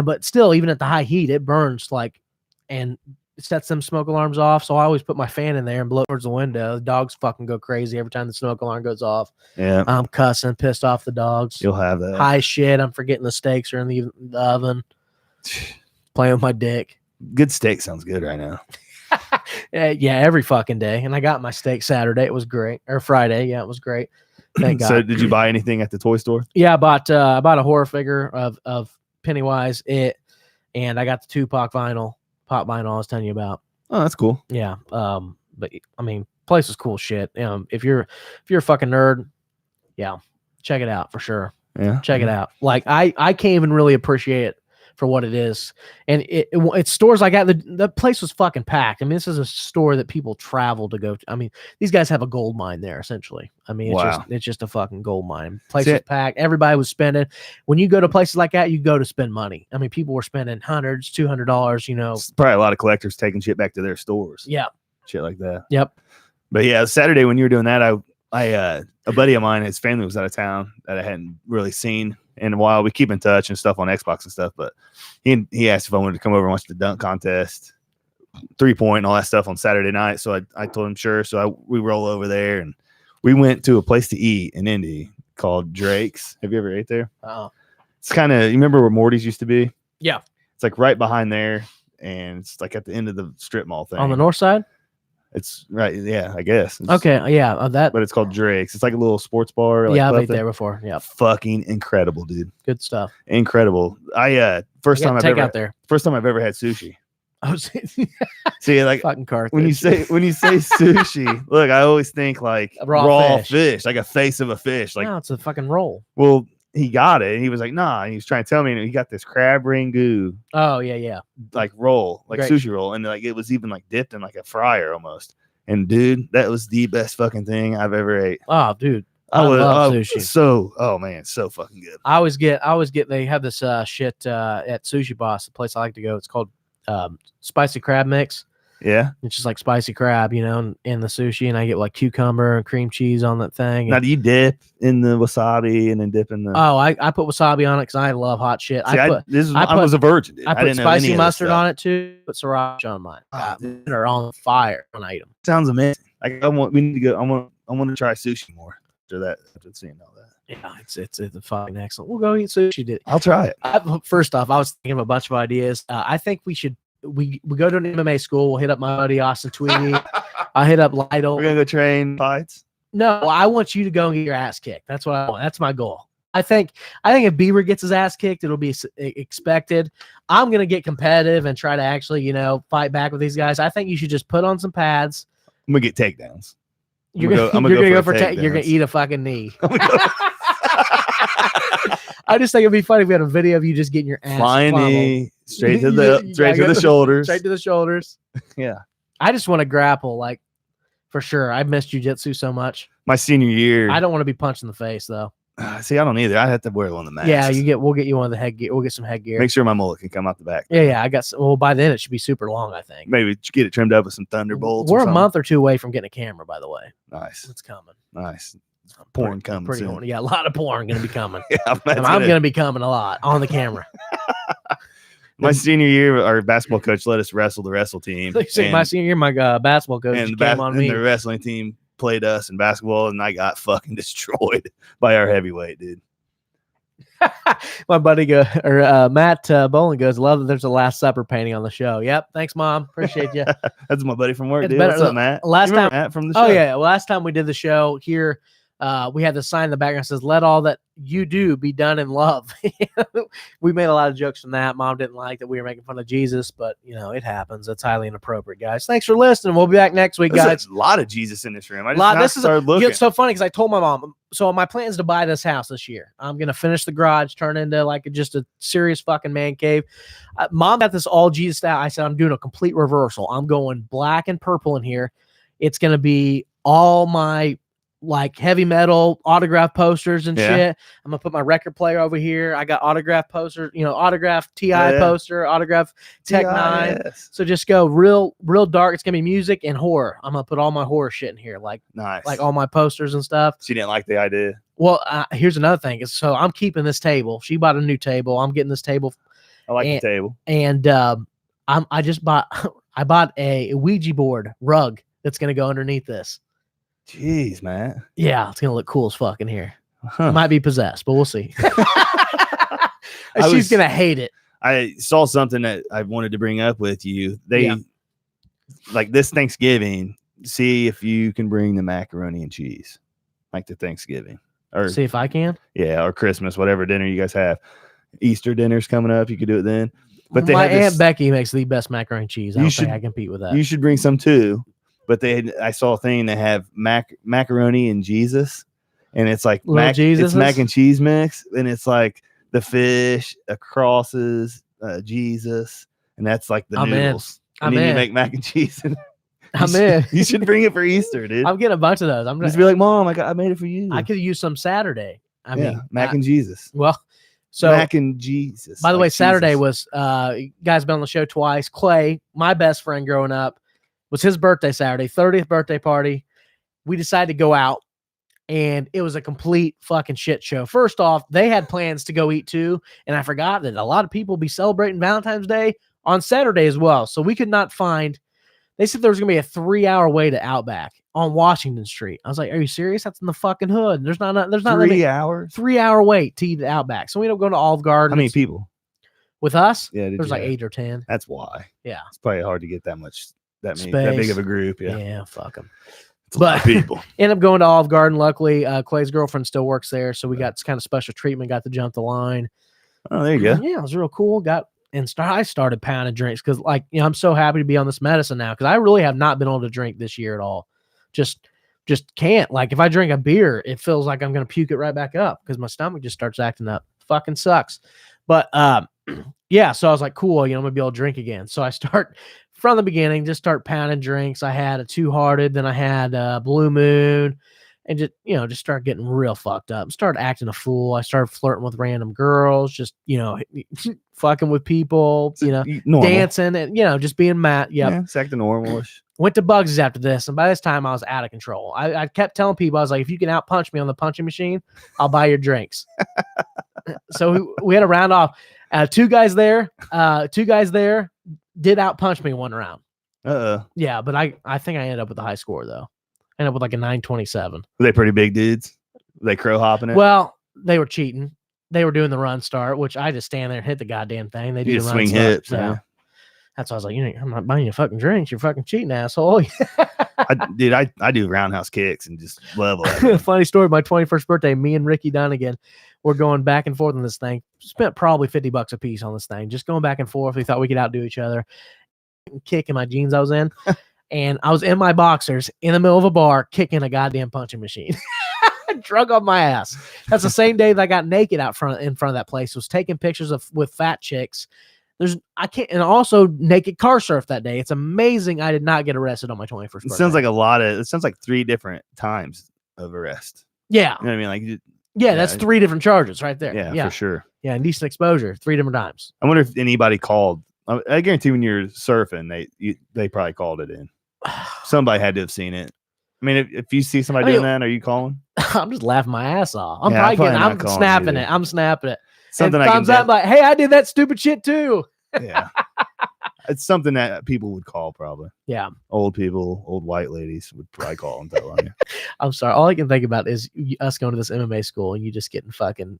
But still, even at the high heat, it burns and it sets them smoke alarms off. So I always put my fan in there and blow towards the window. The dogs fucking go crazy every time the smoke alarm goes off. Yeah. I'm cussing, pissed off the dogs. You'll have that. High shit. I'm forgetting the steaks are in the oven. Playing with my dick. Good steak sounds good right now. Yeah, every fucking day. And I got my steak Saturday. It was great. Or Friday. Yeah, it was great. Thank God. So did you buy anything at the toy store? Yeah, I bought a horror figure of Pennywise, and I got the Tupac pop vinyl I was telling you about. Oh, that's cool. Yeah. But I mean, place is cool shit. If you're a fucking nerd, yeah, check it out for sure. Yeah. Check it out. Like I can't even really appreciate it for what it is. And it's stores like that. The place was fucking packed. I mean, this is a store that people travel to go to. I mean, these guys have a gold mine there essentially. I mean, it's just a fucking gold mine. Place was packed. Everybody was spending. When you go to places like that, you go to spend money. I mean, people were spending hundreds, $200, It's probably a lot of collectors taking shit back to their stores. Yeah. Shit like that. Yep. But yeah, Saturday when you were doing that, I a buddy of mine, his family was out of town that I hadn't really seen. in a while. We keep in touch and stuff on Xbox and stuff. But he asked if I wanted to come over and watch the dunk contest, 3-point, and all that stuff on Saturday night. So I told him sure. So we roll over there and we went to a place to eat in Indy called Drake's. Have you ever ate there? Oh, It's kind of, you remember where Morty's used to be? yeah. It's like right behind there, and it's like at the end of the strip mall thing. On the north side. It's right, yeah, I guess. Okay, yeah, that. But it's called Drake's. It's like a little sports bar. Like Yeah, I've pub ate thing. there before. Yeah, Fucking incredible, dude. good stuff. Incredible. First time I've take ever out there. first time I've ever had sushi. I was See, like fucking Carthage. when you say sushi, look, I always think like Raw fish, like a face of a fish. Like, no, it's a fucking roll. well, he got it. And he was like, nah. And he was trying to tell me, and he got this crab rangoon Oh yeah. like roll, like Great. sushi roll, and like it was even like dipped in like a fryer almost. And dude, that was the best fucking thing I've ever ate. Oh, dude, I love sushi. Oh man, so fucking good. I always get. They have this shit at Sushi Boss, the place I like to go. It's called spicy crab mix. Yeah. It's just like spicy crab, you know, in the sushi, and I get like cucumber and cream cheese on that thing. Now, And, do you dip in the wasabi and then dip in the? oh, I put wasabi on it because I love hot shit. See, I was a virgin. Dude. put didn't know spicy any of this mustard stuff. on it too. Put sriracha on mine. Oh, dude. They're on fire when I eat them. Sounds amazing. We need to go. I want to try sushi more after that. After seeing all that, Yeah, it's fucking excellent. We'll go eat sushi. Dude. I'll try it. First off, I was thinking of a bunch of ideas. I think we should. We go to an MMA school. We'll hit up my buddy Austin Tweedy. I'll hit up Lytle. We're gonna go train fights. No, I want you to go and get your ass kicked. That's what I want. That's my goal. I think if Bieber gets his ass kicked, it'll be expected. I'm gonna get competitive and try to actually, fight back with these guys. I think you should just put on some pads. I'm gonna get takedowns. You're gonna go for takedowns. you're gonna eat a fucking knee. I just think it'd be funny if we had a video of you just getting your ass Flying pummeled. knee straight to You the gotta go shoulders. Straight to the shoulders. Yeah. I just want to grapple, like for sure. I miss jujitsu so much. My senior year. I don't want to be punched in the face though. See, I don't either. I have to wear one of the masks. Yeah, we'll get you one of the headgear. We'll get some headgear. Make sure my mullet can come out the back. Yeah, I got some. Well, by then it should be super long, I think. Maybe get it trimmed up with some thunderbolts. We're or a something. month or two away from getting a camera, by the way. Nice. It's coming. Nice. Porn coming Pretty soon. horny. Yeah, a lot of porn going to be coming. Yeah, And I'm going to be coming a lot on the camera. My senior year, our basketball coach let us wrestle the wrestle team. My senior year, my basketball coach and came on me. the wrestling team played us in basketball, and I got fucking destroyed by our heavyweight, dude. My buddy Matt Bowling goes, love that there's a Last Supper painting on the show. Yep. Thanks, Mom. Appreciate you. That's my buddy from work, It's dude. better- What's up, Matt? last You remember time- Matt from the show. Oh, yeah. Last time we did the show here, we had the sign in the background that says, let all that you do be done in love. We made a lot of jokes from that. Mom didn't like that we were making fun of Jesus, but, it happens. It's highly inappropriate, guys. Thanks for listening. We'll be back next week, There's guys. a lot of Jesus in this room. I just This is started looking. It's so funny because I told my mom. So my plan is to buy this house this year. I'm gonna finish the garage, turn into just a serious fucking man cave. Mom got this all Jesus out. I said I'm doing a complete reversal. I'm going black and purple in here. It's gonna be all my heavy metal autograph posters and shit. I'm gonna put my record player over here. I got autograph posters, autograph TI poster, autograph Tech Nine. Yes. So just go real dark. It's gonna be music and horror. I'm gonna put all my horror shit in here, Nice. like all my posters and stuff. She didn't like the idea. Well, here's another thing. So I'm keeping this table. She bought a new table. I'm getting this table, I like the table. and I bought a Ouija board rug that's gonna go underneath this. Jeez, man. Yeah, it's gonna look cool as fuck in here. Huh. Might be possessed, but we'll see. I She's was- gonna hate it. I saw something that I wanted to bring up with you. They like this Thanksgiving, see if you can bring the macaroni and cheese like the Thanksgiving or See if I can. or Christmas, whatever dinner you guys have. Easter dinner's coming up. You could do it then. But they My have this- Aunt Becky makes the best macaroni and cheese. I You don't should- think I compete with that. You should bring some too. But I saw a thing that have macaroni and Jesus, and it's like Little it's Jesuses? mac and cheese mix, and it's like the fish, crosses, Jesus, and that's like the I'm in. noodles. And I'm then you in. make mac and cheese. And I'm in. You should bring it for Easter, dude. I'm getting a bunch of those. I'm Just gonna. be like, Mom, I made it for you. I could use some Saturday. I mean, mac and Jesus. well, so Mac and Jesus. by the like way, Saturday Jesus. was you guys been on the show twice. Clay, my best friend growing up, was his birthday Saturday, 30th birthday party. We decided to go out and it was a complete fucking shit show. First off, they had plans to go eat too, and I forgot that a lot of people be celebrating Valentine's Day on Saturday as well. So we could not find. They said there was gonna be a 3-hour way to Outback on Washington Street. I was like, "Are you serious? That's in the fucking hood. There's not 3 hours. 3-hour wait to eat at Outback." So we ended up going to Olive Garden. How many people? With us? Yeah, There's like 8 or 10. That's why. Yeah, It's probably hard to get that big Space. of a group. Yeah, yeah, fuck them. It's a lot of people. Ended up going to Olive Garden. Luckily, Clay's girlfriend still works there, so we got kind of special treatment. Got to jump the line. Oh, there you go. Yeah, it was real cool. I started pounding drinks because, like, I'm so happy to be on this medicine now because I really have not been able to drink this year at all. Just can't. Like, if I drink a beer, it feels like I'm gonna puke it right back up because my stomach just starts acting up. Fucking sucks. But yeah, so I was like, cool, I'm gonna be able to drink again. So I start from the beginning, just start pounding drinks. I had a Two Hearted, then I had Blue Moon, and just start getting real fucked up. Started acting a fool. I started flirting with random girls, just fucking with people, Normal. dancing, and just being mad. Yep. Yeah, it's acting normalish. Went to Bugsy's after this, and by this time I was out of control. I kept telling people, I was like, if you can out punch me on the punching machine, I'll buy your drinks. So we had a round off. Two guys there did out punch me one round. Yeah, but I think I ended up with a high score though. Ended up with like a 927. Were they pretty big dudes? Were they crow hopping it? Well, they were cheating. They were doing the run start, which I just stand there and hit the goddamn thing. They do you the just run swing start. hips. So Yeah. that's why I was like, I'm not buying you fucking drinks. You're fucking cheating, asshole. I do roundhouse kicks and just level it. Funny story. My 21st birthday, me and Ricky Dunnigan were going back and forth on this thing. Spent probably $50 a piece on this thing, just going back and forth. We thought we could outdo each other. Kicking my jeans I was in, and I was in my boxers in the middle of a bar kicking a goddamn punching machine. Drunk on my ass. That's the same day that I got naked in front of that place. Was taking pictures with fat chicks. And also naked car surf that day. It's amazing I did not get arrested on my 21st birthday. It sounds like 3 different times of arrest. Yeah. You know what I mean? Like, yeah, that's 3 different charges right there. Yeah, for sure. Yeah, indecent exposure 3 different times. I wonder if anybody called. I guarantee when you're surfing, they probably called it in. Somebody had to have seen it. I mean, if you see somebody doing that, are you calling? I'm just laughing my ass off. I'm calling snapping it. I'm snapping it. Something and thumbs up, like, hey, I did that stupid shit too. Yeah. It's something that people would call probably. Yeah. Old people, old white ladies would probably call and tell on you. I'm sorry. All I can think about is us going to this MMA school and you just getting fucking.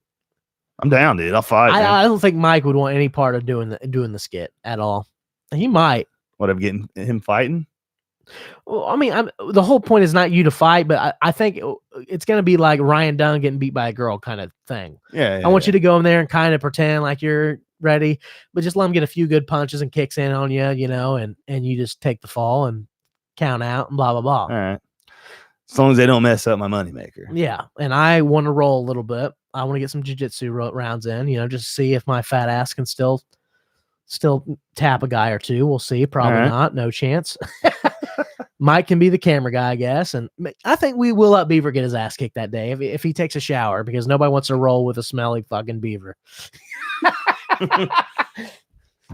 I'm down, dude. I'll fight. I don't think Mike would want any part of doing the skit at all. He might. What, I'm getting him fighting? Well, I mean, the whole point is not you to fight, but I think it's going to be like Ryan Dunn getting beat by a girl kind of thing. Yeah. I want you to go in there and kind of pretend like you're ready, but just let him get a few good punches and kicks in on you, and you just take the fall and count out and blah, blah, blah. All right. As long as they don't mess up my moneymaker. Yeah. And I want to roll a little bit. I want to get some jiu-jitsu rounds in, just see if my fat ass can still tap a guy or two. We'll see. Probably not. No chance. Mike can be the camera guy, I guess. And I think we will let Beaver get his ass kicked that day if he takes a shower, because nobody wants to roll with a smelly fucking beaver.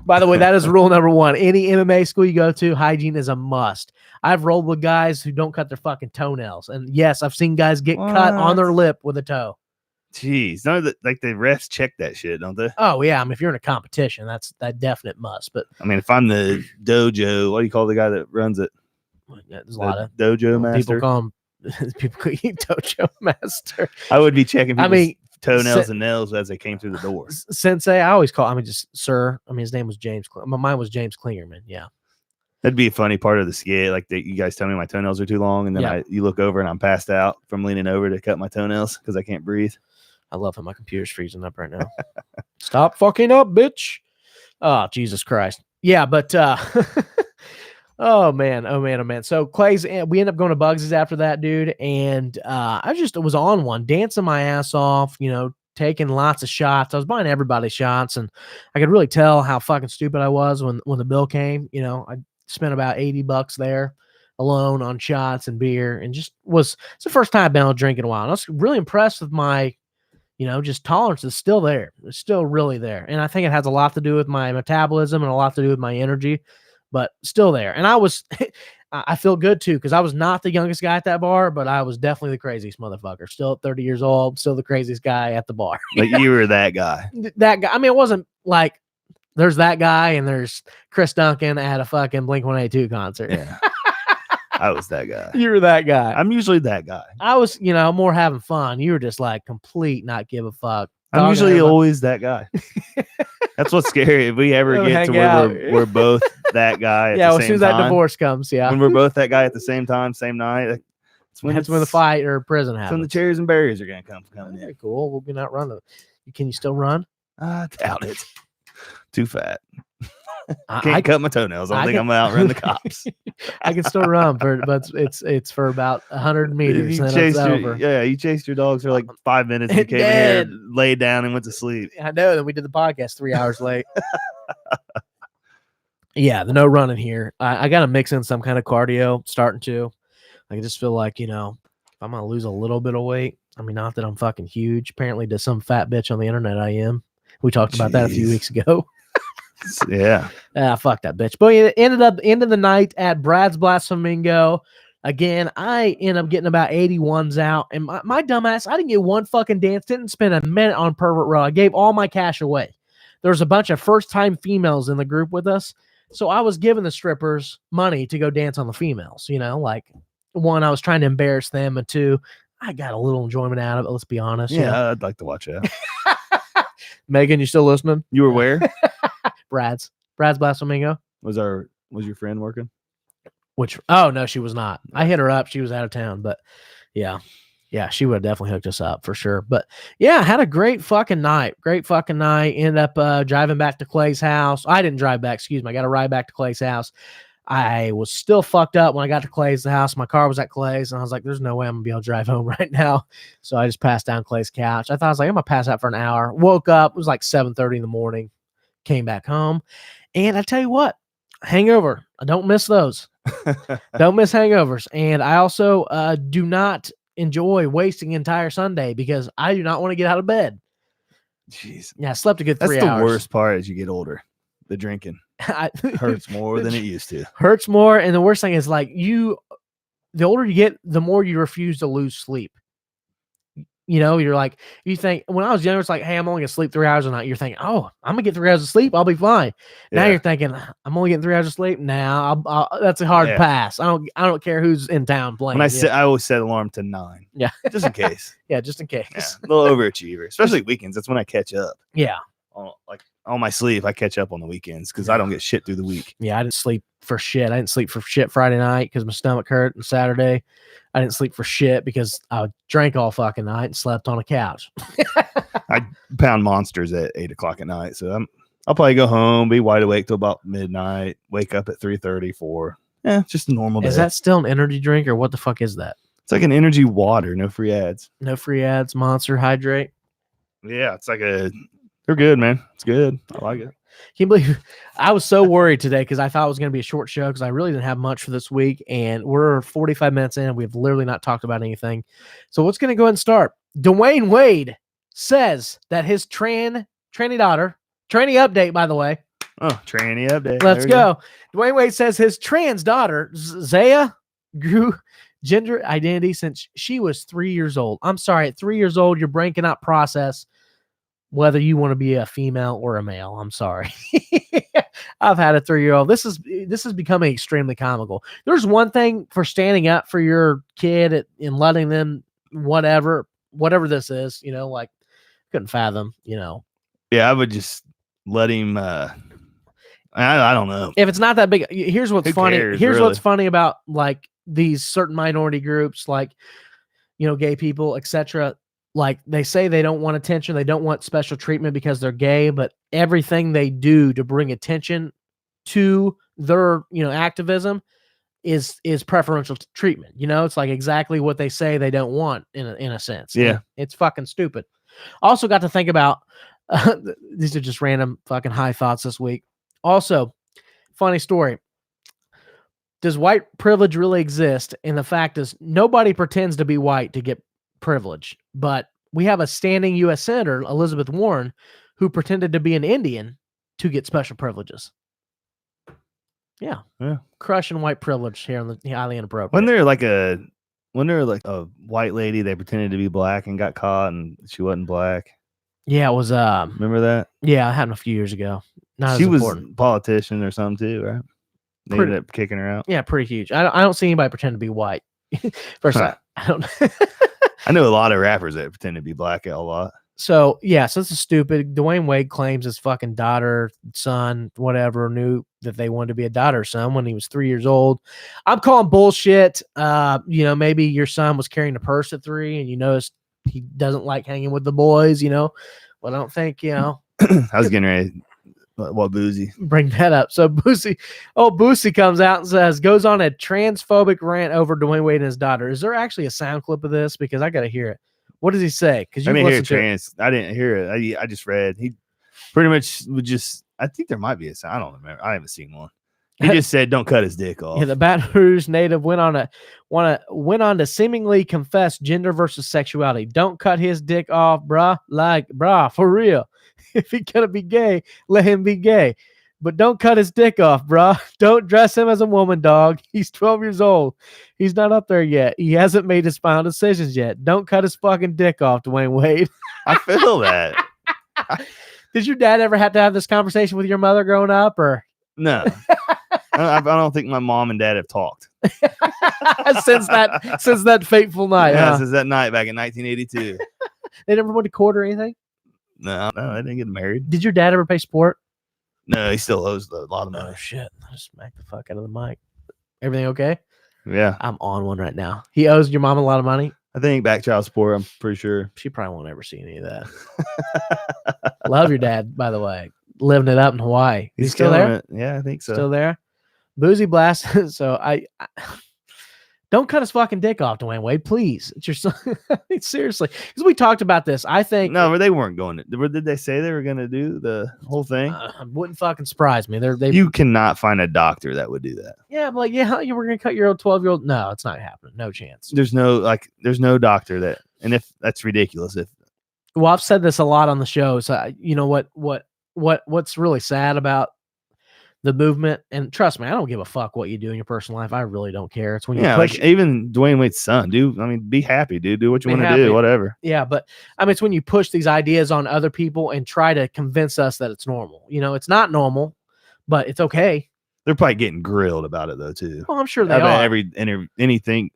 By the way, that is rule number 1. Any MMA school you go to, hygiene is a must. I've rolled with guys who don't cut their fucking toenails. And yes, I've seen guys get cut on their lip with a toe. Jeez. None of the refs check that shit, don't they? Oh, yeah. I mean, if you're in a competition, that's that definite must. But I mean, if I'm the dojo, what do you call the guy that runs it? Yeah, there's a lot of dojo master. People call him dojo master. I would be checking people's toenails sen- and nails as they came through the door. Sensei, I always call. I mean, just sir. I mean, his name was James. Mine was James Klingerman. Yeah, that'd be a funny part of the skit. Like you guys tell me my toenails are too long, and then you look over and I'm passed out from leaning over to cut my toenails because I can't breathe. I love how my computer's freezing up right now. Stop fucking up, bitch. Oh, Jesus Christ. Yeah, but oh man. So we end up going to Bugsy's after that, dude. And I just was on one, dancing my ass off, taking lots of shots. I was buying everybody shots, and I could really tell how fucking stupid I was when the bill came. I spent about $80 there alone on shots and beer, and it's the first time I've been able to drink in a while. And I was really impressed with my just tolerance is still there. It's still really there. And I think it has a lot to do with my metabolism and a lot to do with my energy, but still there. And I feel good too, because I was not the youngest guy at that bar, but I was definitely the craziest motherfucker. Still at 30 years old, still the craziest guy at the bar. Like you were that guy. That guy. I mean, it wasn't like there's that guy and there's Chris Duncan at a fucking Blink-182 concert. Yeah. I was that guy. You were that guy. I'm usually that guy. I was, more having fun. You were just like complete not give a fuck. I'm usually always that guy. That's what's scary. If we ever We'll get hang to where out. we're both that guy at Yeah, the as same soon as that time, divorce comes, yeah. when we're both that guy at the same time, same night, that's when That's when the fight or prison That's when the happens. cherries and berries are gonna come in. Okay, cool. We'll be not running. Can you still run? I doubt it. Too fat. I Can't cut my toenails. I don't think can- I'm gonna outrun the cops. I can still run, but it's for about 100 meters. You And chased it's your, over. yeah, you chased your dogs for like 5 minutes. You came in Dead. here, laid down, and went to sleep. I know that we did the podcast 3 hours late. Yeah, the no running here. I got to mix in some kind of cardio, starting to. I just feel like, if I'm going to lose a little bit of weight, I mean, not that I'm fucking huge. Apparently, to some fat bitch on the internet, I am. We talked about that a few Jeez. weeks ago. Yeah. Fuck that bitch. But it ended up end of the night at Brad's Blasphemingo. Again, I end up getting about 81s out. And my dumbass, I didn't get one fucking dance. Didn't spend a minute on Pervert Row. I gave all my cash away. There was a bunch of first-time females in the group with us. So I was giving the strippers money to go dance on the females. Like one, I was trying to embarrass them. And two, I got a little enjoyment out of it. Let's be honest. Yeah, I'd like to watch that. Megan, you still listening? You were where? Brad's Blasphemingo. Was your friend working? Oh no, she was not. I hit her up. She was out of town, but yeah, she would have definitely hooked us up for sure. But yeah, had a great fucking night. Ended up driving back to Clay's house. I didn't drive back. Excuse me. I got to ride back to Clay's house. I was still fucked up when I got to Clay's house. My car was at Clay's, and I was like, "There's no way I'm gonna be able to drive home right now." So I just passed down Clay's couch. I was like, "I'm gonna pass out for an hour." Woke up. It was like 7:30 in the morning. Came back home, and I tell you what, hangover. I don't miss those. Don't miss hangovers. And I also do not enjoy wasting an entire Sunday because I do not want to get out of bed. Jeez. Yeah, I slept a good That's 3 the hours. worst part as you get older. The drinking hurts more than it used to. Hurts more. And the worst thing is like the older you get, the more you refuse to lose sleep. You're like, you think when I was younger, it's like, hey, I'm only gonna sleep 3 hours a night. You're thinking, oh, I'm gonna get 3 hours of sleep. I'll be fine. Now Yeah. you're thinking, I'm only getting 3 hours of sleep. Now that's a hard Yeah. pass. I don't care who's in town playing. When I always set alarm to 9. Yeah. Just in case. Yeah, just in case. Yeah, a little overachiever, especially weekends. That's when I catch up. Yeah. On my sleep, I catch up on the weekends because I don't get shit through the week. Yeah, I didn't sleep for shit. I didn't sleep for shit Friday night because my stomach hurt, and Saturday I didn't sleep for shit because I drank all fucking night and slept on a couch. I pound monsters at 8 o'clock at night, so I'll probably go home, be wide awake till about midnight, wake up at 3:30, 4. Yeah, just a normal day. Is that still an energy drink or what the fuck is that? It's like an energy water, no free ads. No free ads, Monster Hydrate. Yeah, it's like they're good, man. It's good. I like it. Can you believe I was so worried today because I thought it was going to be a short show because I really didn't have much for this week, and we're 45 minutes in and we've literally not talked about anything. So what's going to go ahead and start? Dwayne Wade says that his tranny update, by the way. Oh, tranny update. Let's There we go. Dwayne Wade says his trans daughter, Zaya, grew gender identity since she was 3 years old. I'm sorry, at 3 years old, your brain cannot process whether you want to be a female or a male. I'm sorry. I've had a 3-year-old. This is becoming extremely comical. There's one thing for standing up for your kid and letting them whatever this is, like couldn't fathom, Yeah, I would just let him. I don't know. If it's not that big. Here's what's Who funny. cares, Here's really? what's funny about like these certain minority groups, like gay people, etc. Like they say they don't want attention, they don't want special treatment because they're gay, but everything they do to bring attention to their activism is preferential treatment. It's like exactly what they say they don't want in a sense. Yeah. It's fucking stupid. Also got to think about these are just random fucking high thoughts this week. Also, funny story. Does white privilege really exist? And the fact is nobody pretends to be white to get privilege, but we have a standing U.S. Senator, Elizabeth Warren, who pretended to be an Indian to get special privileges. Yeah. Yeah. Crushing white privilege here on the Highly Inappropriate. When they're like a white lady, they pretended to be black and got caught, and she wasn't black. Yeah, it was Remember that? yeah, it happened a few years ago. Not She as was important. a politician or something too, right? They ended up kicking her out. Yeah, pretty huge. I don't see anybody pretend to be white. First, Huh. I don't. I know a lot of rappers that pretend to be black a lot. So yeah, so this is stupid. Dwayne Wade claims his fucking daughter, son, whatever, knew that they wanted to be a daughter or son when he was 3 years old. I'm calling bullshit. Maybe your son was carrying a purse at 3 and you noticed he doesn't like hanging with the boys, Well, I don't think, I was getting ready. What Boozy? bring that up. So Boosie comes out and goes on a transphobic rant over Dwayne Wade and his daughter. Is there actually a sound clip of this? Because I got to hear it. What does he say? Because I didn't hear I didn't hear it. I just read. He pretty much would just. I think there might be a sound. I don't remember. I haven't seen one. He just said, "Don't cut his dick off." Yeah, the Baton Rouge native went on to seemingly confess gender versus sexuality. Don't cut his dick off, bruh, for real. If he gonna be gay, let him be gay. But don't cut his dick off, bruh. Don't dress him as a woman, dog. He's 12 years old. He's not up there yet. He hasn't made his final decisions yet. Don't cut his fucking dick off, Dwayne Wade. I feel that. Did your dad ever have to have this conversation with your mother growing up, or No. I don't think my mom and dad have talked since that fateful night? Yeah, since that night back in 1982. They never went to court or anything? No, they didn't get married. Did your dad ever pay sport? No, he still owes a lot of money. Oh shit! I just smacked the fuck out of the mic. Everything okay? Yeah, I'm on one right now. He owes your mom a lot of money. I think back child support. I'm pretty sure. She probably won't ever see any of that. Love your dad, by the way. Living it up in Hawaii. He's still there? It. Yeah, I think so. Still there? Boozy Blast. So I don't cut his fucking dick off, Dwayne Wade, please. It's your son. Seriously, because we talked about this. I think no, they weren't going to. Did they say they were going to do the whole thing? Wouldn't fucking surprise me. They you cannot find a doctor that would do that. Yeah, I'm like, yeah, you were going to cut your old 12-year-old. No, it's not happening. No chance. There's no doctor that, and if that's ridiculous. Well, I've said this a lot on the show. So you know what's really sad about the movement, and trust me, I don't give a fuck what you do in your personal life. I really don't care. It's when you push. Like even Dwayne Wade's son, dude. I mean, be happy, dude. Do what you want to do, whatever. Yeah, but I mean, it's when you push these ideas on other people and try to convince us that it's normal. It's not normal, but it's okay. They're probably getting grilled about it though too. Well, I'm sure they are.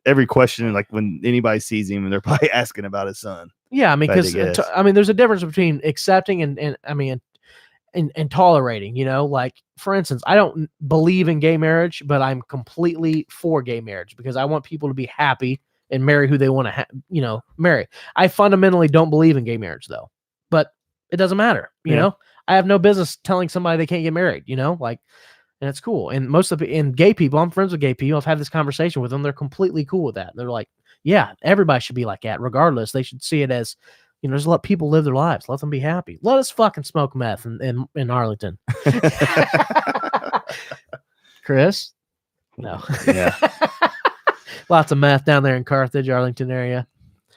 Every question, like when anybody sees him, they're probably asking about his son. Yeah, I mean, because there's a difference between accepting and tolerating, like for instance, I don't believe in gay marriage, but I'm completely for gay marriage because I want people to be happy and marry who they want to, marry. I fundamentally don't believe in gay marriage though, but it doesn't matter. You know, I have no business telling somebody they can't get married, and it's cool. And most of gay people, I'm friends with gay people. I've had this conversation with them. They're completely cool with that. They're like, yeah, everybody should be like that regardless. They should see it as, just let people live their lives. Let them be happy. Let us fucking smoke meth in Arlington. Chris? No. Yeah. Lots of meth down there in Carthage, Arlington area.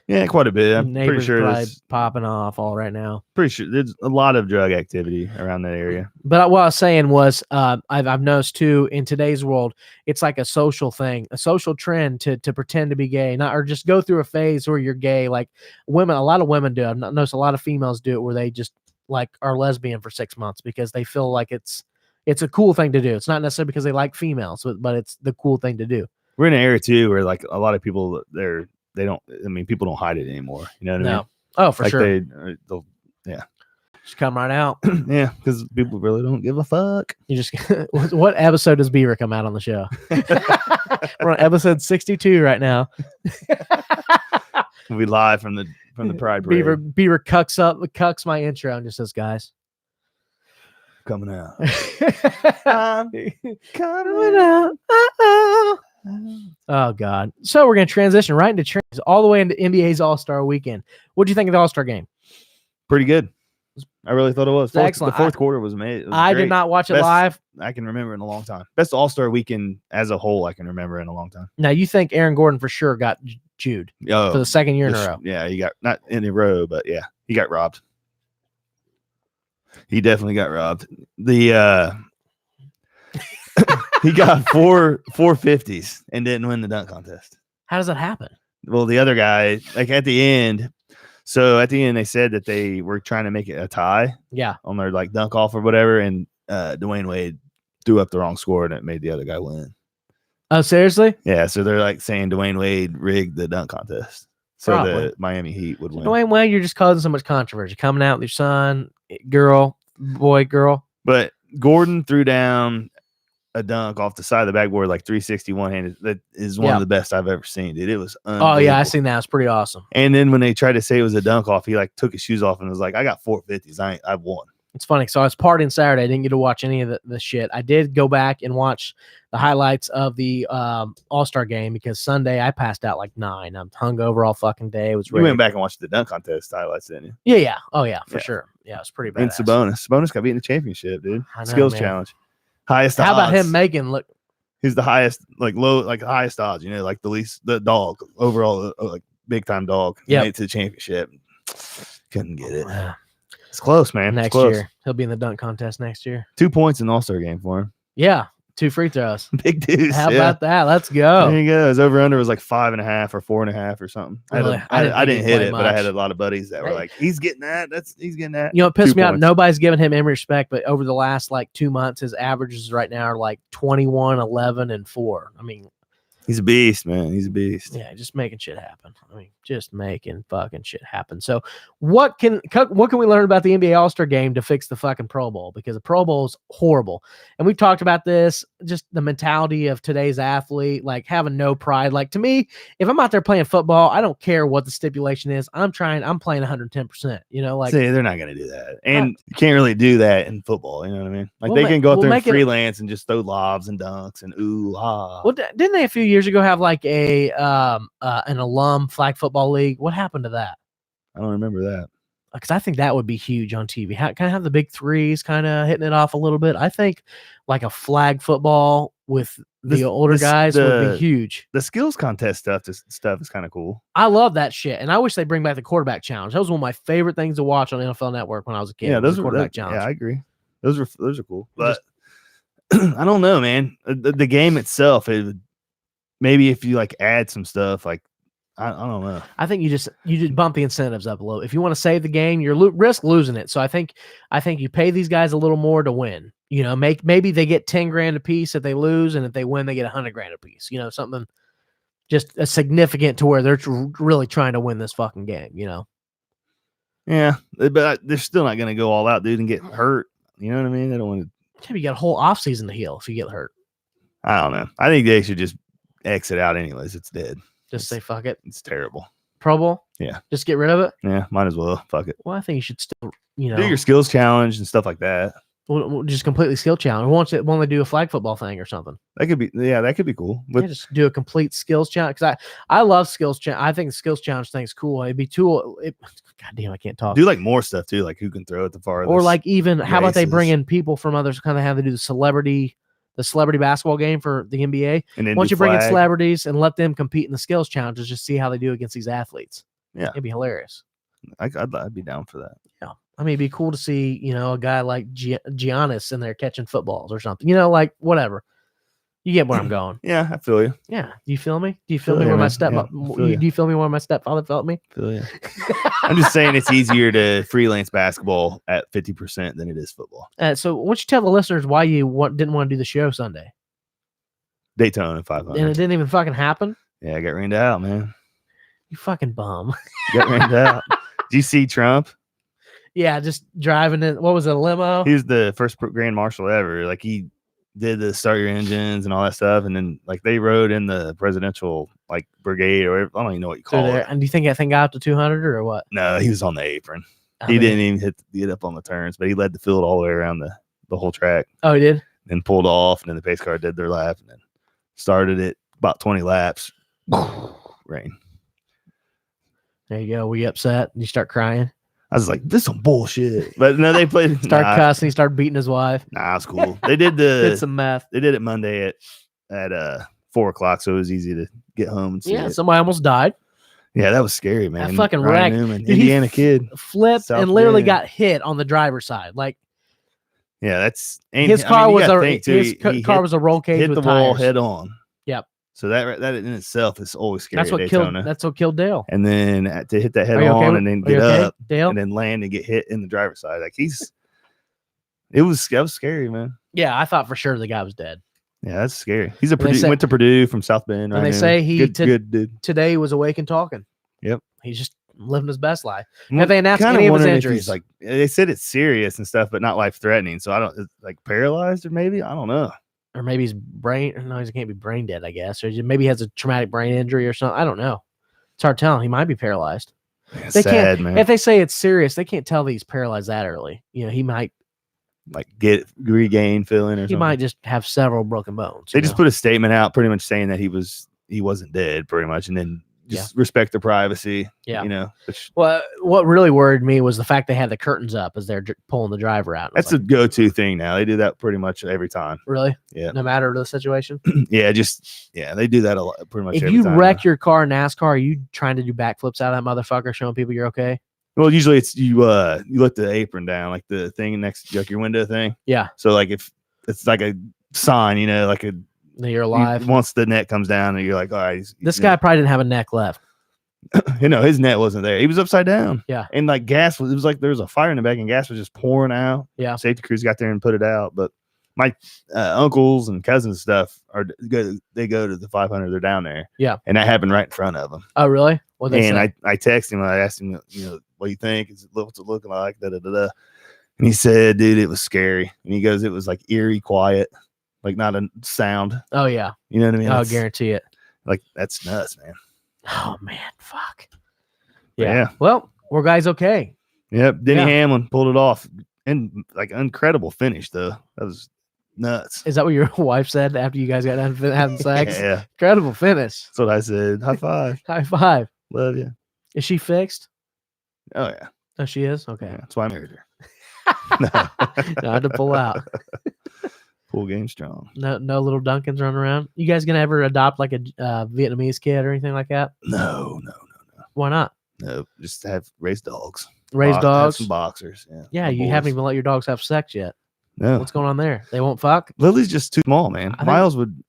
Yeah, quite a bit. I'm pretty sure there's popping off all right now. Pretty sure there's a lot of drug activity around that area. But what I was saying was, I've noticed too in today's world, it's like a social thing, a social trend to pretend to be gay, or just go through a phase where you're gay. Like women, a lot of women do. I've noticed a lot of females do it where they just like are lesbian for 6 months because they feel like it's a cool thing to do. It's not necessarily because they like females, but it's the cool thing to do. We're in an era too where like a lot of people people don't hide it anymore. You know what I mean? Oh, for like sure. They'll just come right out. Yeah, because people really don't give a fuck. You just what episode does Beaver come out on the show? We're on episode 62 right now. We'll be live from the Pride Parade. Beaver cucks my intro and just says, guys. Coming out. Coming out. Oh God! So we're gonna transition right into trains all the way into NBA's All-Star Weekend. What do you think of the All-Star game? Pretty good. I really thought it was. Excellent. The fourth quarter was amazing. I did not watch it live. I can remember in a long time. Best All-Star Weekend as a whole I can remember in a long time. Now you think Aaron Gordon for sure got Jude for the second year in a row? Yeah, he got not in a row, but yeah, he got robbed. He definitely got robbed. The He got four 50s and didn't win the dunk contest. How does that happen? Well, the other guy, like at the end, they said that they were trying to make it a tie Yeah. on their like dunk off or whatever, and Dwayne Wade threw up the wrong score and it made the other guy win. Oh, seriously? Yeah, so they're like saying Dwayne Wade rigged the dunk contest so Probably. the Miami Heat would win. Dwayne Wade, you're just causing so much controversy. Coming out with your son, girl. But Gordon threw down a dunk off the side of the backboard like 361 handed. That is one of the best I've ever seen, dude. It was Oh yeah, I seen that. It's pretty awesome. And then when they tried to say it was a dunk off, he like took his shoes off and was like, I got 450s. I've won. It's funny. So I was partying Saturday. I didn't get to watch any of the shit. I did go back and watch the highlights of the All-Star game because Sunday I passed out like 9. I'm hungover all fucking day. It was You went back and watched the dunk contest highlights, didn't you? Yeah. Oh yeah, for sure. Yeah, it was pretty bad. And Sabonis got beat in the championship, dude. I know, Skills man. challenge. Highest How about odds. him making look? He's the highest, like low, like highest odds, like the dog overall, like big time dog. Yeah. Made it to the championship. Couldn't get it. It's close, man. Next It's close. year. He'll be in the dunk contest next year. 2 points in the All-Star game for him. Yeah. 2 free throws. Big dudes. How about that? Let's go. There you go. His over under was like 5.5 or 4.5 or something. Really? I didn't hit play it, but I much. had a lot of buddies that were Hey. like, he's getting that. He's getting that. You know, it pissed 2 me out. points. Nobody's giving him any respect, but over the last like 2 months, his averages right now are like 21, 11, and 4. I mean, He's a beast, man. He's a beast. yeah, just making shit happen. I mean, just making fucking shit happen. So, what can we learn about the NBA All-Star game to fix the fucking Pro Bowl? Because the Pro Bowl is horrible, and we've talked about this. Just the mentality of today's athlete, like having no pride. Like to me, if I'm out there playing football, I don't care what the stipulation is. I'm playing 110%. You know, like See, they're not going to do that. And you can't really do that in football. You know what I mean? Like We'll they ma- can go out we'll there and make it- freelance and just throw lobs and dunks and ooh, ah. well, didn't they a few years ago have like a an alum flag football league? What happened to that? I don't remember that. Because I think that would be huge on TV. Kind of have the big threes kind of hitting it off a little bit. I think like a flag football with the older guys would be huge. The skills contest stuff is kind of cool. I love that shit. And I wish they bring back the quarterback challenge. That was one of my favorite things to watch on NFL Network when I was a kid. Yeah, was those the were quarterback challenge. Yeah, I agree. Those are cool. But I don't know, man. The game itself, it would, maybe if you like add some stuff, like I don't know. I think you just bump the incentives up a little. If you want to save the game, you're risk losing it. So I think you pay these guys a little more to win. You know, maybe they get 10 grand a piece if they lose, and if they win, they get 100 grand a piece. You know, something just a significant to where they're really trying to win this fucking game. You know. Yeah, but they're still not going to go all out, dude, and get hurt. You know what I mean? They don't want to. You got a whole offseason to heal if you get hurt. I don't know. I think they should just exit out anyways. It's dead. Just say fuck it. It's terrible. Pro Bowl? Yeah. Just get rid of it? Yeah, might as well. Fuck it. Well, I think you should still, you know, Do your skills challenge and stuff like that. just completely skill challenge. Won't they do a flag football thing or something? That could be cool. But Yeah, just do a complete skills challenge. Because I love skills challenge. I think the skills challenge thing is cool. It'd be too. God damn, I can't talk. do like more stuff too, like who can throw it the farthest. Or like even how about they races. bring in people from others? Kind of have to do the celebrity basketball game for the NBA. And then Once do you bring in flag. celebrities and let them compete in the skills challenges, just see how they do against these athletes. Yeah. It'd be hilarious. I'd be down for that. Yeah. I mean, it'd be cool to see, you know, a guy like Giannis in there catching footballs or something, you know, like whatever. You get where I'm going. Yeah, I feel you. Yeah. Do you feel me? Do you feel Feel me you, where my man. Yeah, I feel you. do you feel me where my stepfather felt me? Feel you. I'm just saying it's easier to freelance basketball at 50% than it is football. So why don't you tell the listeners why you didn't want to do the show Sunday? Daytona 500. And it didn't even fucking happen? Yeah, I got rained out, man. You fucking bum. Got rained out. Did you see Trump? Yeah, just driving it. What was it, a limo? He was the first grand marshal ever. Like he did the start your engines and all that stuff, and then like they rode in the presidential like brigade or whatever. I don't even know what you Through call there. it. And do you think that thing got up to 200 or what? No, he was on the apron. I He mean- didn't even get up on the turns, but he led the field all the way around the whole track, Oh, he did? then pulled off, and then the pace car did their lap, and then started it about 20 laps. Rain. There you go. Were you upset? You start crying? I was like, this is some bullshit. But no, they played. Start cussing. He started beating his wife. Nah, it's cool. They did Did some meth. they did it Monday at 4:00, so it was easy to get home and see Yeah, it. somebody almost died. Yeah, that was scary, man. That fucking Ryan wreck. Newman, Dude, he Indiana kid. Flipped South and literally Bend. got hit on the driver's side. Like, Yeah, that's and, His car you was gotta a think, too, he car hit- was a roll cage hit with the tires. wall head on. Yep. So that in itself is always scary. That's what at killed. Daytona. That's what killed Dale. And then to hit that head Are you okay on with- and then are you get okay, up Dale? and then land and get hit in the driver's side. Like that was scary, man. Yeah, I thought for sure the guy was dead. Yeah, that's scary. He's they say- went to Purdue from South Bend. And right they now. say he good dude. today he was awake and talking. Yep. He's just living his best life. I'm Have they announced kinda any of his wondering if injuries? he's, like they said it's serious and stuff, but not life threatening. So I don't like paralyzed or maybe I don't know. Or maybe he's brain. No, he can't be brain dead, I guess. Or maybe he has a traumatic brain injury or something. I don't know. It's hard to tell. He might be paralyzed. Man, They sad, can't. man. If they say it's serious, they can't tell that he's paralyzed that early. You know, he might. Like get regain feeling or He something. might just have several broken bones. They you just know? put a statement out, pretty much saying that he wasn't dead, pretty much, and then just respect their privacy. Yeah. You know, which, Well, what really worried me was the fact they had the curtains up as they're pulling the driver out. that's a go-to thing now. They do that pretty much every time. really, Yeah. no matter the situation. Yeah, they do that a lot, pretty much. If every you time wreck now. your car in NASCAR, are you trying to do backflips out of that motherfucker, showing people you're okay? Well, usually it's you let the apron down, like the thing next like your window thing. Yeah, So like if it's like a sign, you know, like that you're alive. once the net comes down, and you're like, all right, This guy probably didn't have a neck left. you know, his net wasn't there. He was upside down. Yeah. And like gas was, it was like there was a fire in the back, and gas was just pouring out. Yeah. Safety crews got there and put it out, but my uncles and cousins and stuff they go to the 500. They're down there. Yeah. And that happened right in front of them. Oh, really? What they And say? I texted him. I asked him, you know, what do you think? What's it looking like? Da, da, da, da. And he said, dude, it was scary. And he goes, it was like eerie quiet, like not a sound. Oh yeah. You know what I mean? I'll That's- guarantee it. Like that's nuts, man. Oh man, fuck. Yeah. Well, we're guys okay. Yep. Denny Yeah. Hamlin pulled it off. And like incredible finish though. That was nuts. Is that what your wife said after you guys got done having sex? Yeah. Incredible finish. That's what I said. High five. High five. Love you. Is she fixed? Oh yeah. Oh, she is. Okay. Yeah. That's why I married her. No, I had to pull out. Full game strong. No little Duncans running around. You guys gonna ever adopt like a Vietnamese kid or anything like that? No. Why not? No. Just raise dogs. Raise Have dogs. some boxers. Yeah. Yeah, My you boys. haven't even let your dogs have sex yet. No. What's going on there? They won't fuck. Lily's just too small, man. I think- Miles would.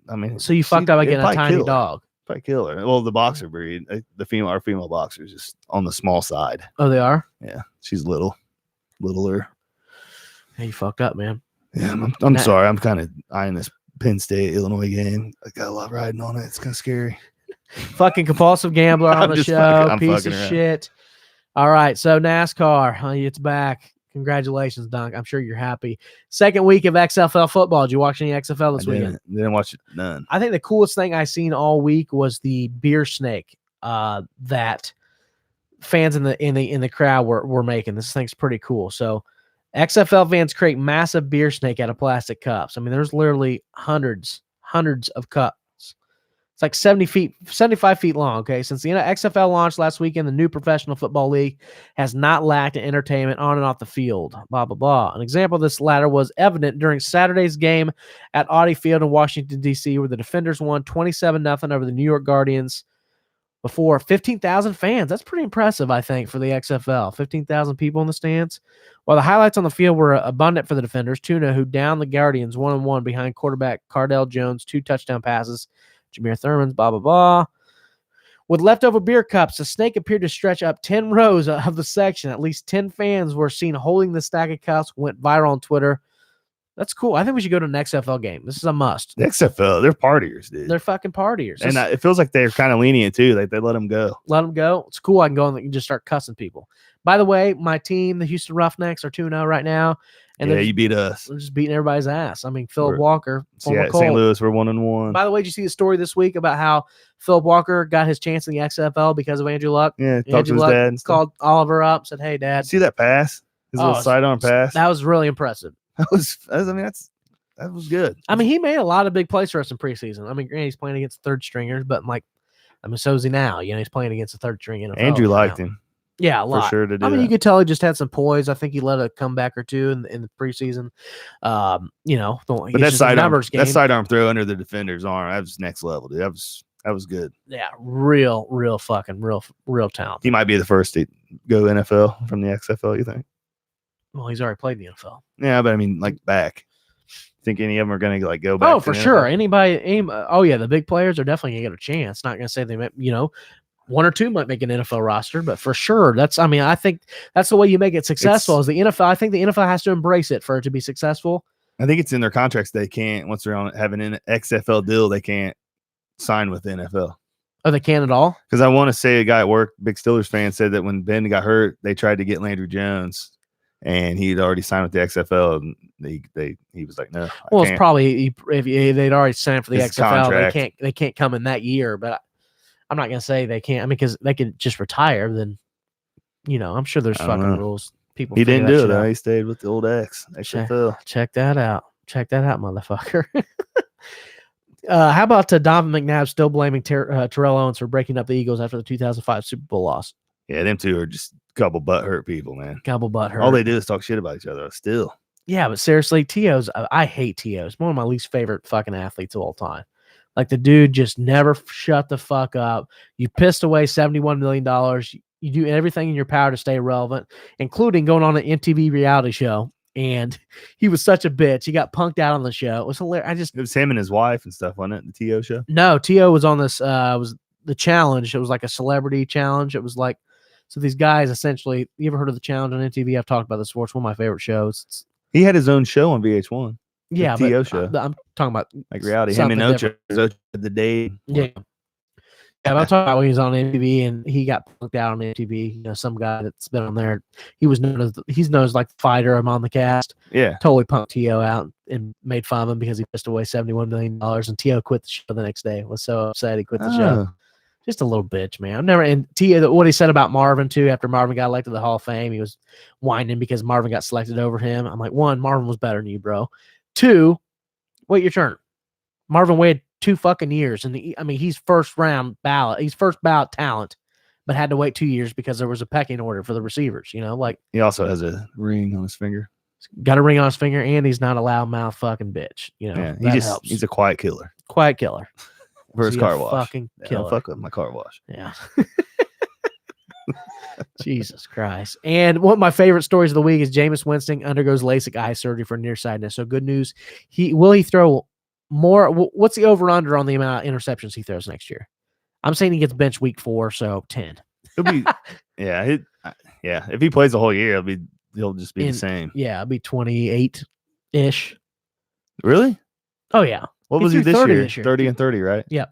I mean, So you fucked up by it'd getting a probably tiny kill her. dog. Probably kill her. Well, the boxer breed, our female boxer is just on the small side. Oh, they are. Yeah, she's littler. Hey, you fucked up, man. Yeah, I'm Nah. sorry. I'm kind of eyeing this Penn State Illinois game. I got a lot riding on it. It's kind of scary. Fucking compulsive gambler on I'm the just show. I'm Piece fucking of around. shit. All right, so NASCAR, it's back. Congratulations, Dunk. I'm sure you're happy. Second week of XFL football. Did you watch any XFL this weekend? Didn't watch it. None. I think the coolest thing I seen all week was the beer snake that fans in the crowd were making. This thing's pretty cool. So XFL fans create massive beer snake out of plastic cups. I mean, there's literally hundreds of cups. It's like 75 feet long. Okay. Since the XFL launched last weekend, the new professional football league has not lacked in entertainment on and off the field. Blah, blah, blah. An example of this latter was evident during Saturday's game at Audi Field in Washington, D.C., where the Defenders won 27-0 over the New York Guardians before 15,000 fans. That's pretty impressive, I think, for the XFL. 15,000 people in the stands. While the highlights on the field were abundant for the Defenders, Tuna, who downed the Guardians 1-1 behind quarterback Cardell Jones, 2 touchdown passes, Jameer Thurman's, blah, blah, blah. With leftover beer cups, the snake appeared to stretch up 10 rows of the section. At least 10 fans were seen holding the stack of cups, went viral on Twitter. That's cool. I think we should go to an XFL game. This is a must. The XFL, they're partiers, dude. They're fucking partiers. And it feels like they're kind of lenient too. Like they let them go. Let them go. It's cool. I can go and just start cussing people. By the way, my team, the Houston Roughnecks, are 2-0 right now. And Yeah, they're, you beat us. they're just beating everybody's ass. I mean, Philip We're- Walker, former Yeah, Colt. St. Louis, we're 1-1. By the way, did you see the story this week about how Philip Walker got his chance in the XFL because of Andrew Luck? Yeah, talked to Andrew his Luck dad and stuff. called Oliver up, said, "Hey, Dad." See that pass? His Oh, little sidearm pass. That was really impressive. That was good. I mean, he made a lot of big plays for us in preseason. I mean, granted, he's playing against third stringers, but so is he now. You know, he's playing against a third string NFL. Andrew right liked now. him Yeah, a for lot. sure to do I mean, that. you could tell he just had some poise. I think he led a comeback or two in the preseason. But that sidearm throw under the defender's arm, that was next level, dude. That was good. Yeah, real talent. He might be the first to go NFL from the XFL. You think? Well, he's already played in the NFL. Yeah, but I mean, like back. Think any of them are going to like go back? Oh, to for the sure. NFL? Oh yeah, the big players are definitely gonna get a chance. Not gonna say they, one or two might make an NFL roster, but for sure, I think that's the way you make it successful. Is the NFL? I think the NFL has to embrace it for it to be successful. I think it's in their contracts. They can't once they're on having an XFL deal. They can't sign with the NFL. Oh, they can't at all. Because I want to say a guy at work, big Steelers fan, said that when Ben got hurt, they tried to get Landry Jones, and he'd already signed with the XFL, and he was like, no. Well, it's probably if they'd already signed for the It's XFL, contract. they can't come in that year. But I'm not gonna say they can't. I mean, because they could just retire. Then, I'm sure there's I don't fucking know. rules. People. He figure didn't that do shit it. Though. out. He stayed with the old XFL. Check that out. Check that out, motherfucker. How about Donovan McNabb still blaming Terrell Owens for breaking up the Eagles after the 2005 Super Bowl loss? Yeah, them two are just a couple butthurt people, man. Couple butthurt. All they do is talk shit about each other. Still. Yeah, but seriously, T.O.'s, I hate T.O. He's one of my least favorite fucking athletes of all time. Like, the dude just never shut the fuck up. You pissed away $71 million. You do everything in your power to stay relevant, including going on an MTV reality show. And he was such a bitch. He got punked out on the show. It was hilarious. It was him and his wife and stuff, wasn't it? The T.O. show? No, T.O. was on this, was the challenge. It was like a celebrity challenge. It was like, so these guys essentially, you ever heard of the challenge on MTV? I've talked about this before. It's one of my favorite shows. He had his own show on VH1. Yeah, The T.O. but show. I'm talking about Like reality. Him something and Ocho. different. Ocho the day. Yeah. Yeah, but I'm talking about when he was on MTV and he got punked out on MTV. Some guy that's been on there. He's known as like the fighter. I'm on the cast. Yeah. Totally punked T.O. out and made fun of him because he pissed away $71 million. And T.O. quit the show the next day. Was so upset he quit the show. Just a little bitch, man. I've never. And T.O. what he said about Marvin too. After Marvin got elected to the Hall of Fame, he was whining because Marvin got selected over him. I'm like, one, Marvin was better than you, bro. Two, wait your turn. Marvin waited 2 fucking years, and he's first round ballot. He's first ballot talent, but had to wait 2 years because there was a pecking order for the receivers. Like He also has a ring on his finger. got a ring on his finger, and he's not a loudmouth fucking bitch. Yeah, that helps. he's a quiet killer. Quiet killer. For his He a car wash. Fucking Yeah, killer. don't fuck with my car wash. Yeah. Jesus Christ. And one of my favorite stories of the week is Jameis Winston undergoes LASIK eye surgery for nearsightedness. So good news. Will he throw more? What's the over-under on the amount of interceptions he throws next year? I'm saying he gets benched week 4, so 10. He'll be, yeah. If he plays the whole year, he'll just be the same. Yeah, it'll be 28-ish. Really? Oh, yeah. What He was he threw this 30 year? this year. 30 and 30, right? Yeah.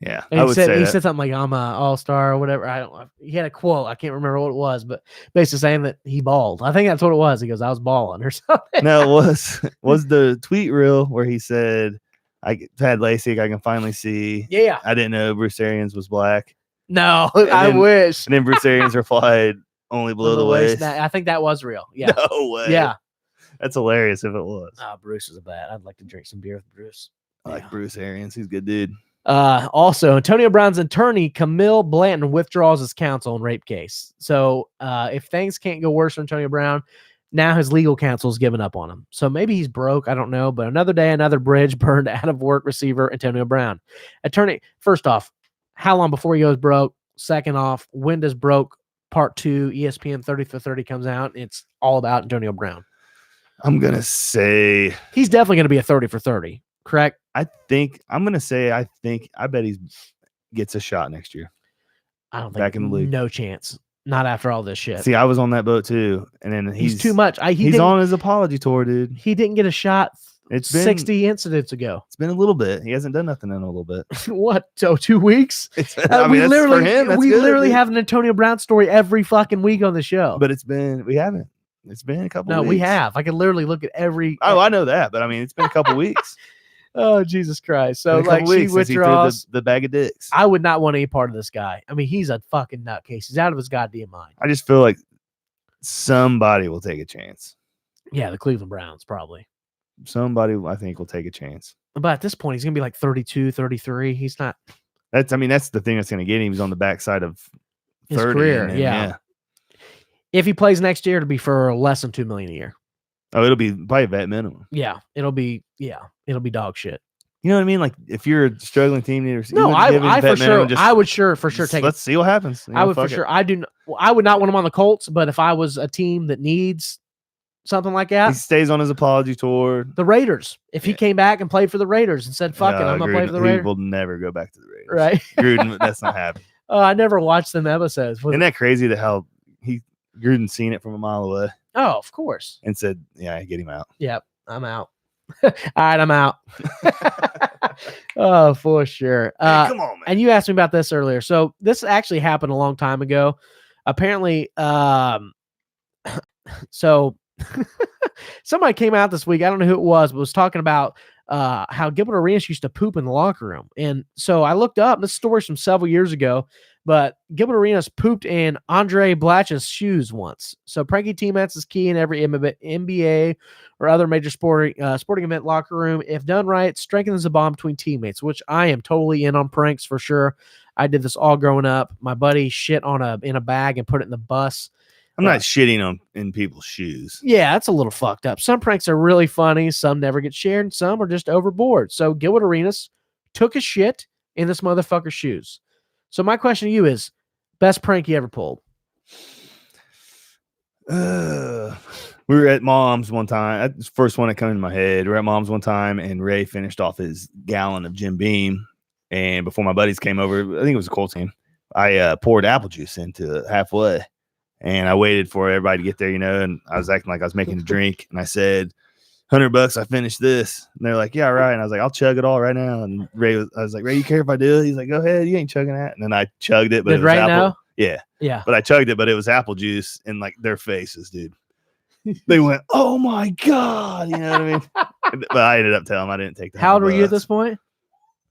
Yeah, And I he would said, say he that. said something like, I'm an all-star or whatever. I don't. He had a quote. I can't remember what it was, but basically saying that he balled. I think that's what it was. He goes, I was balling or something. No, it was the tweet reel where he said, I had LASIK. I can finally see. Yeah. I didn't know Bruce Arians was black. No, And I then- wish. And then Bruce Arians replied, only below the waist. I think that was real. Yeah. No way. Yeah. That's hilarious if it was. Oh, Bruce is a bad. I'd like to drink some beer with Bruce. I like Bruce Arians. He's a good dude. Also, Antonio Brown's attorney, Camille Blanton, withdraws his counsel on rape case. So if things can't go worse for Antonio Brown, now his legal counsel's given up on him. So maybe he's broke. I don't know. But another day, another bridge burned out of work receiver Antonio Brown. Attorney, first off, how long before he goes broke? Second off, when does broke part 2 ESPN 30 for 30 comes out? It's all about Antonio Brown. I'm going to say, He's definitely going to be a 30 for 30, correct? I bet he gets a shot next year. I don't think Back in the league. No chance. Not after all this shit. See, I was on that boat too. And then he's too much. He's on his apology tour, dude. He didn't get a shot It's been 60 incidents ago. It's been a little bit. He hasn't done nothing in a little bit. What? So 2 weeks? We literally have an Antonio Brown story every fucking week on the show. But we haven't. It's been a couple. No, weeks. we have. I can literally look at every. Oh, I know that, but I mean, it's been a couple weeks. Oh, Jesus Christ! So Been a couple like she weeks since he threw withdraws. the bag of dicks. I would not want any part of this guy. I mean, he's a fucking nutcase. He's out of his goddamn mind. I just feel like somebody will take a chance. Yeah, the Cleveland Browns probably. Somebody, I think, will take a chance. But at this point, he's gonna be like 32, 33. He's not. That's the thing that's going to get him. He's on the backside of His 30. career, and then, yeah. If he plays next year, it'll be for less than $2 million a year. Oh, it'll be probably vet minimum. Yeah, it'll be dog shit. You know what I mean? Like if you're a struggling team, No, I for sure, I would for sure take. Let's see what happens. I would for sure. I would not want him on the Colts, but if I was a team that needs something like He that. stays on his apology tour. The Raiders. If he came back and played for the Raiders and said, "Fuck it, I'm gonna play for the He Raiders," will never go back to the Raiders. right? Gruden, that's not happening. I never watched them episodes. Isn't that crazy that how Gruden seen it from a mile away Oh, of course. and said, "Yeah, get him out." Yep, I'm out. All right, I'm out. Oh, for sure. Hey, come on, man. And you asked me about this earlier. So this actually happened a long time ago. Apparently, so somebody came out this week. I don't know who it was, but was talking about how Gilbert Arenas used to poop in the locker room. And so I looked up this story's from several years ago, but Gilbert Arenas pooped in Andre Blatch's shoes once. So pranky teammates is key in every NBA or other major sporting event locker room. If done right, it strengthens the bond between teammates, which I am totally in on pranks for sure. I did this all growing up. My buddy shit in a bag and put it in the bus. I'm not shitting in people's shoes. Yeah, that's a little fucked up. Some pranks are really funny. Some never get shared, and some are just overboard. So Gilbert Arenas took a shit in this motherfucker's shoes. So my question to you is, best prank you ever pulled? We were at Mom's one time. That's the first one that came into my head. We were at Mom's one time, and Ray finished off his gallon of Jim Beam. And before my buddies came over, I think it was a Colts game, I poured apple juice into it halfway. And I waited for everybody to get there, and I was acting like I was making a drink. And I said, $100, I finished this. And they're like, yeah, right. And I was like, I'll chug it all right now. And I was like, Ray, you care if I do it? He's like, go ahead. You ain't chugging that. And then I chugged it. But Did it was Ray apple. know? Yeah. Yeah. But I chugged it, but it was apple juice in like their faces, dude. They went, oh my God. You know what I mean? But I ended up telling them I didn't take that. How old were you at this point?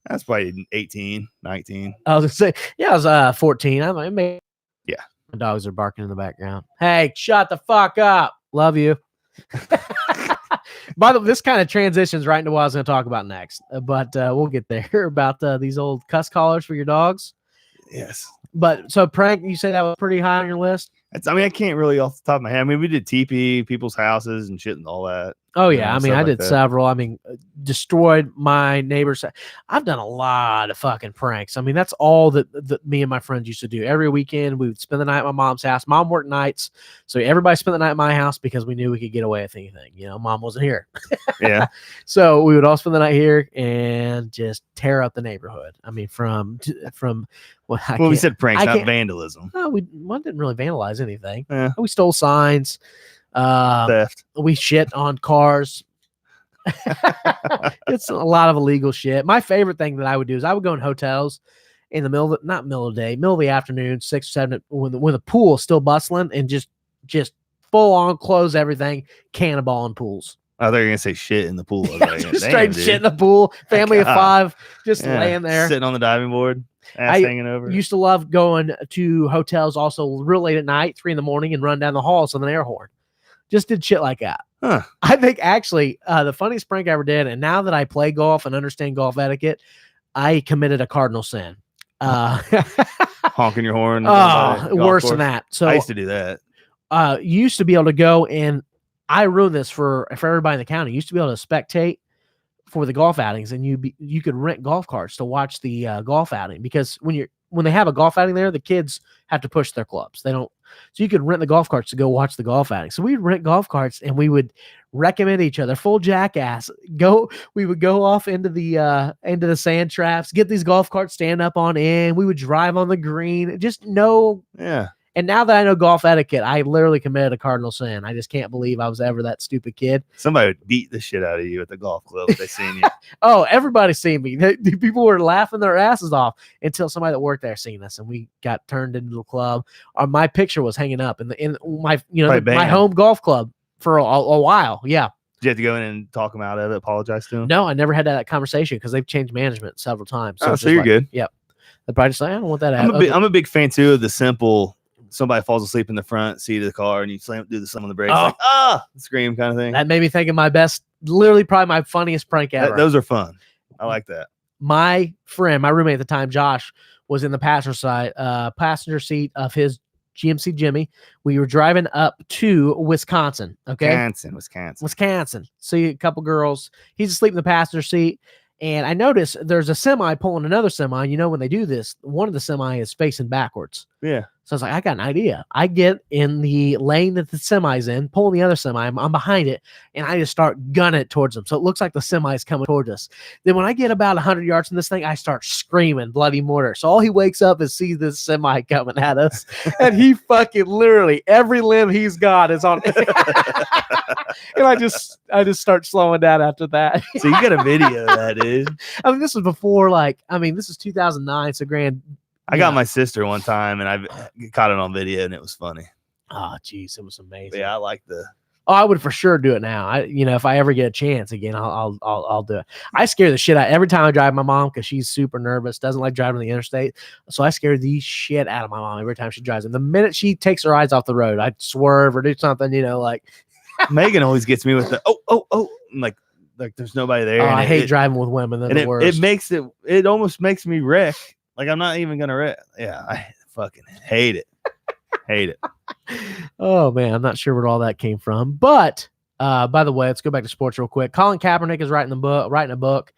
That's probably 18, 19. I was going to say, yeah, I was 14. I'm like, maybe. Yeah. My dogs are barking in the background. Hey, shut the fuck up. Love you. By the way, this kind of transitions right into what I was going to talk about next, but we'll get there about these old cuss collars for your dogs. Yes. But so prank, you say that was pretty high on your list? I can't really off the top of my head. I mean, we did TP, people's houses and shit and all that. Oh, yeah. I mean, stuff I like did that. several. I mean, destroyed my neighbor's. I've done a lot of fucking pranks. I mean, that's all that me and my friends used to do. Every weekend, we would spend the night at my mom's house. Mom worked nights, so everybody spent the night at my house because we knew we could get away with anything. Mom wasn't here. Yeah. So we would all spend the night here and just tear up the neighborhood. I mean, from We said pranks, not vandalism. No, we didn't really vandalize anything. Yeah. We stole signs. Theft. We shit on cars. It's a lot of illegal shit. My favorite thing that I would do is I would go in hotels in the middle of the afternoon, 6 or 7, when the pool is still bustling, and just full on close everything, cannonball in pools. I thought you were gonna say shit in the pool. I was like, Just damn, straight dude. shit in the pool. Family of 5, just Yeah, laying there. sitting on the diving board, ass hanging over. Used to love going to hotels also real late at night, 3 a.m, and run down the halls with an air horn. Just did shit like that. Huh. I think actually the funniest prank I ever did, and now that I play golf and understand golf etiquette, I committed a cardinal sin. Honking your horn. Worse than that. So I used to do that. you used to be able to go, and I ruined this for everybody in the county. You used to be able to spectate for the golf outings, and you could rent golf carts to watch the golf outing, because when they have a golf outing there, the kids have to push their clubs. They don't. So you could rent the golf carts to go watch the golf outing. So we'd rent golf carts, and we would recommend each other, full jackass. We would go off into the sand traps, get these golf carts, stand up on end. We would drive on the green. Just no. Yeah. And now that I know golf etiquette, I literally committed a cardinal sin. I just can't believe I was ever that stupid kid. Somebody would beat the shit out of you at the golf club if they seen you. Oh, everybody's seen me. People were laughing their asses off until somebody that worked there seen us, and we got turned into the club. My picture was hanging up in my my home golf club for a while. Yeah. Did you have to go in and talk them out of it, apologize to them? No, I never had that conversation because they've changed management several times. So, it's so you're good. Yep. They're probably just like, I don't want that. I'm a big fan too of the simple. Somebody falls asleep in the front seat of the car, and you do the slam on the brakes, scream kind of thing. That made me think of my best, literally probably my funniest prank ever. Those are fun. I like that. My friend, my roommate at the time, Josh, was in the passenger seat of his GMC Jimmy. We were driving up to Wisconsin. Okay, Wisconsin. See a couple girls. He's asleep in the passenger seat. And I noticed there's a semi pulling another semi. You know, when they do this, one of the semi is facing backwards. Yeah. So I was like, I got an idea. I get in the lane that the semi's in, pulling the other semi. I'm behind it, and I just start gunning it towards them. So it looks like the semi's coming towards us. Then when I get about 100 yards from this thing, I start screaming bloody mortar. So all he wakes up is sees this semi coming at us, and he fucking literally every limb he's got is on. And I just start slowing down after that. So you got a video of that, dude. I mean, this was before, this is 2009. So I got my sister one time, and I caught it on video, and it was funny. Oh, geez, it was amazing. But yeah, I like the. Oh, I would for sure do it now. If I ever get a chance again, I'll do it. I scare the shit out every time I drive my mom because she's super nervous, doesn't like driving the interstate. So I scare the shit out of my mom every time she drives. And the minute she takes her eyes off the road, I swerve or do something. Megan always gets me with the oh, like there's nobody there. Oh, and I hate driving with women. They're the worst. It almost makes me wreck. Like I'm not even gonna wreck. Yeah, I fucking hate it. Hate it. Oh man, I'm not sure where all that came from. But by the way, let's go back to sports real quick. Colin Kaepernick is writing a book.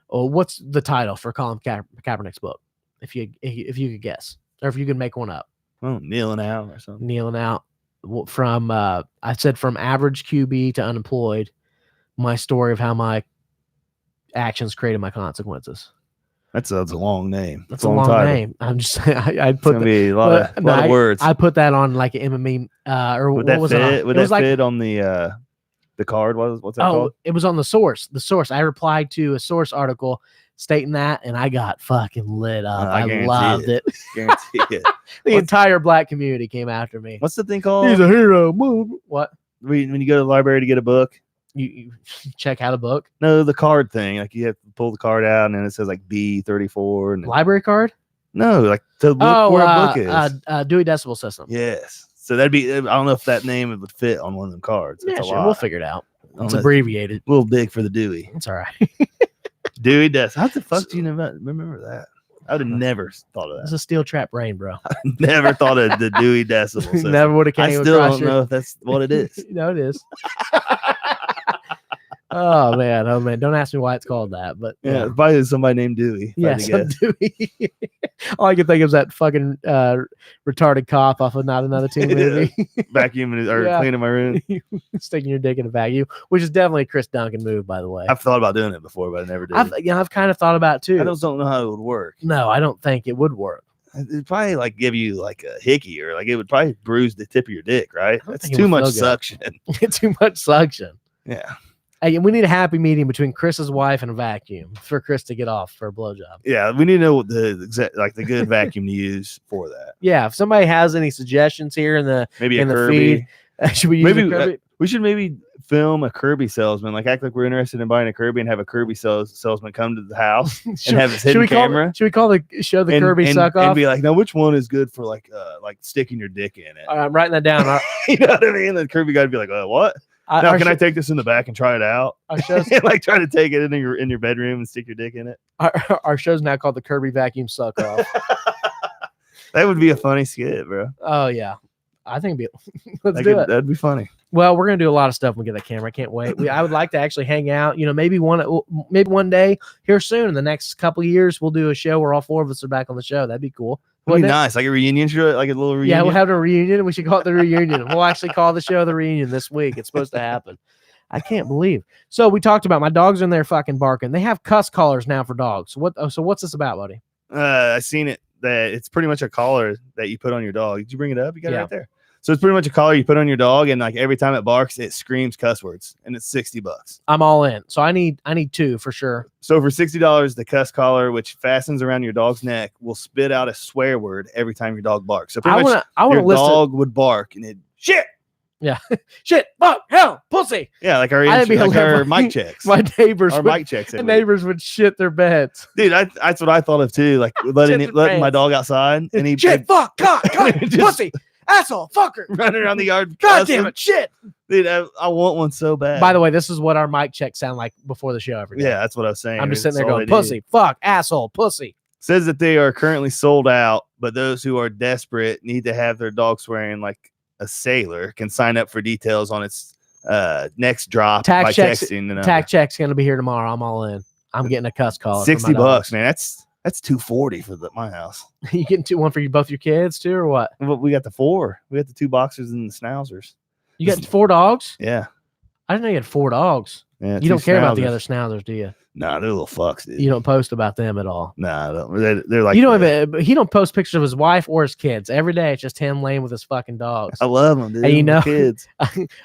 Oh, what's the title for Colin Kaepernick's book? If you could guess, or if you could make one up. Oh, kneeling out or something. Kneeling out from I said from average QB to unemployed. My story of how my actions created my consequences. That's a long name. That's a long name. I'm just saying. I put it's be a lot of words. I put that on like an MME or would what that was fit? it? Would that fit on the card? What's that called? It was on the source. The source. I replied to a source article stating that, and I got fucking lit up. I loved it. Guarantee it. The entire black community came after me. What's the thing called? He's a hero. What? When you go to the library to get a book. You check out a book? No, the card thing. Like you have to pull the card out, and then it says like B34. And library card? No, like to look where a book is. Dewey Decimal System. Yes. So that'd be. I don't know if that name would fit on one of them cards. Yeah, sure. We'll figure it out. It's know, abbreviated. A little big for the Dewey. It's all right. Dewey Decimal. How the fuck do you remember that? I would have never thought of that. It's a steel trap brain, bro. Never thought of the Dewey Decimal System. Never would have came. I still don't know if that's what it is. No, it is. Oh man! Don't ask me why it's called that, but yeah, probably somebody named Dewey. Yeah, Dewey. All I can think of is that fucking retarded cop off of Not Another Teen movie. Vacuuming or cleaning my room, sticking your dick in a vacuum, which is definitely a Chris Duncan move, by the way. I've thought about doing it before, but I never did. I've kind of thought about it too. I just don't know how it would work. No, I don't think it would work. It'd probably like give you like a hickey, or like it would probably bruise the tip of your dick, right? That's too much suction. Too much suction. Yeah. Hey, we need a happy medium between Chris's wife and a vacuum for Chris to get off for a blowjob. Yeah, we need to know the good vacuum to use for that. Yeah, if somebody has any suggestions here in the Kirby. Feed, should we use a Kirby? We should maybe film a Kirby salesman, like act like we're interested in buying a Kirby and have a Kirby salesman come to the house and have his hidden camera. Should we call the show the Kirby suck off? And be like, now which one is good for like sticking your dick in it? I'm writing that down. You know what I mean? The Kirby guy would be like, what? Now, can I take this in the back and try it out? Like try to take it in your bedroom and stick your dick in it. Our show's now called the Kirby Vacuum Suck Off. That would be a funny skit, bro. Oh yeah, I think let's do it. That'd be funny. Well, we're gonna do a lot of stuff when we get that camera. I can't wait. I would like to actually hang out. Maybe one day here soon in the next couple of years, we'll do a show where all four of us are back on the show. That'd be cool. That'd be nice, like a reunion show, like a little reunion. Yeah, we'll have a reunion, and we should call it the reunion. We'll actually call the show the reunion this week. It's supposed to happen. I can't believe. So we talked about my dogs in there fucking barking. They have cuss collars now for dogs. So what's this about, buddy? I seen it. That it's pretty much a collar that you put on your dog. Did you bring it up? You got it right there. So it's pretty much a collar you put on your dog, and like every time it barks, it screams cuss words, and it's $60. I'm all in. So I need two for sure. So for $60, the cuss collar, which fastens around your dog's neck, will spit out a swear word every time your dog barks. So pretty much your dog would bark, and it shit. Yeah, shit, fuck, hell, pussy. Yeah, like our mic checks. My neighbors, mic checks. The neighbors would shit their beds. Dude, that's what I thought of too. Like letting my dog outside, and he shit, fuck, cock, pussy. Asshole, fucker, running around the yard. God damn it, shit. Dude, I want one so bad. By the way, this is what our mic checks sound like before the show every day. Yeah, that's what I was saying. I'm just sitting there going, pussy, fuck, asshole, pussy. Says that they are currently sold out, but those who are desperate need to have their dog swearing like a sailor can sign up for details on its next drop by texting. Tax check's going to be here tomorrow. I'm all in. I'm getting a cuss call. $60, man. That's That's $240 for my house. You getting one for both your kids too, or what? But we got the 4. We got the 2 boxers and the schnauzers. You got 4 dogs? Yeah. I didn't know you had 4 dogs. Yeah. You don't care about the other schnauzers, do you? Nah, they're little fucks, dude. You don't post about them at all. Nah, I don't. They're like you don't even. He don't post pictures of his wife or his kids every day. It's just him laying with his fucking dogs. I love them, dude. And you know, kids.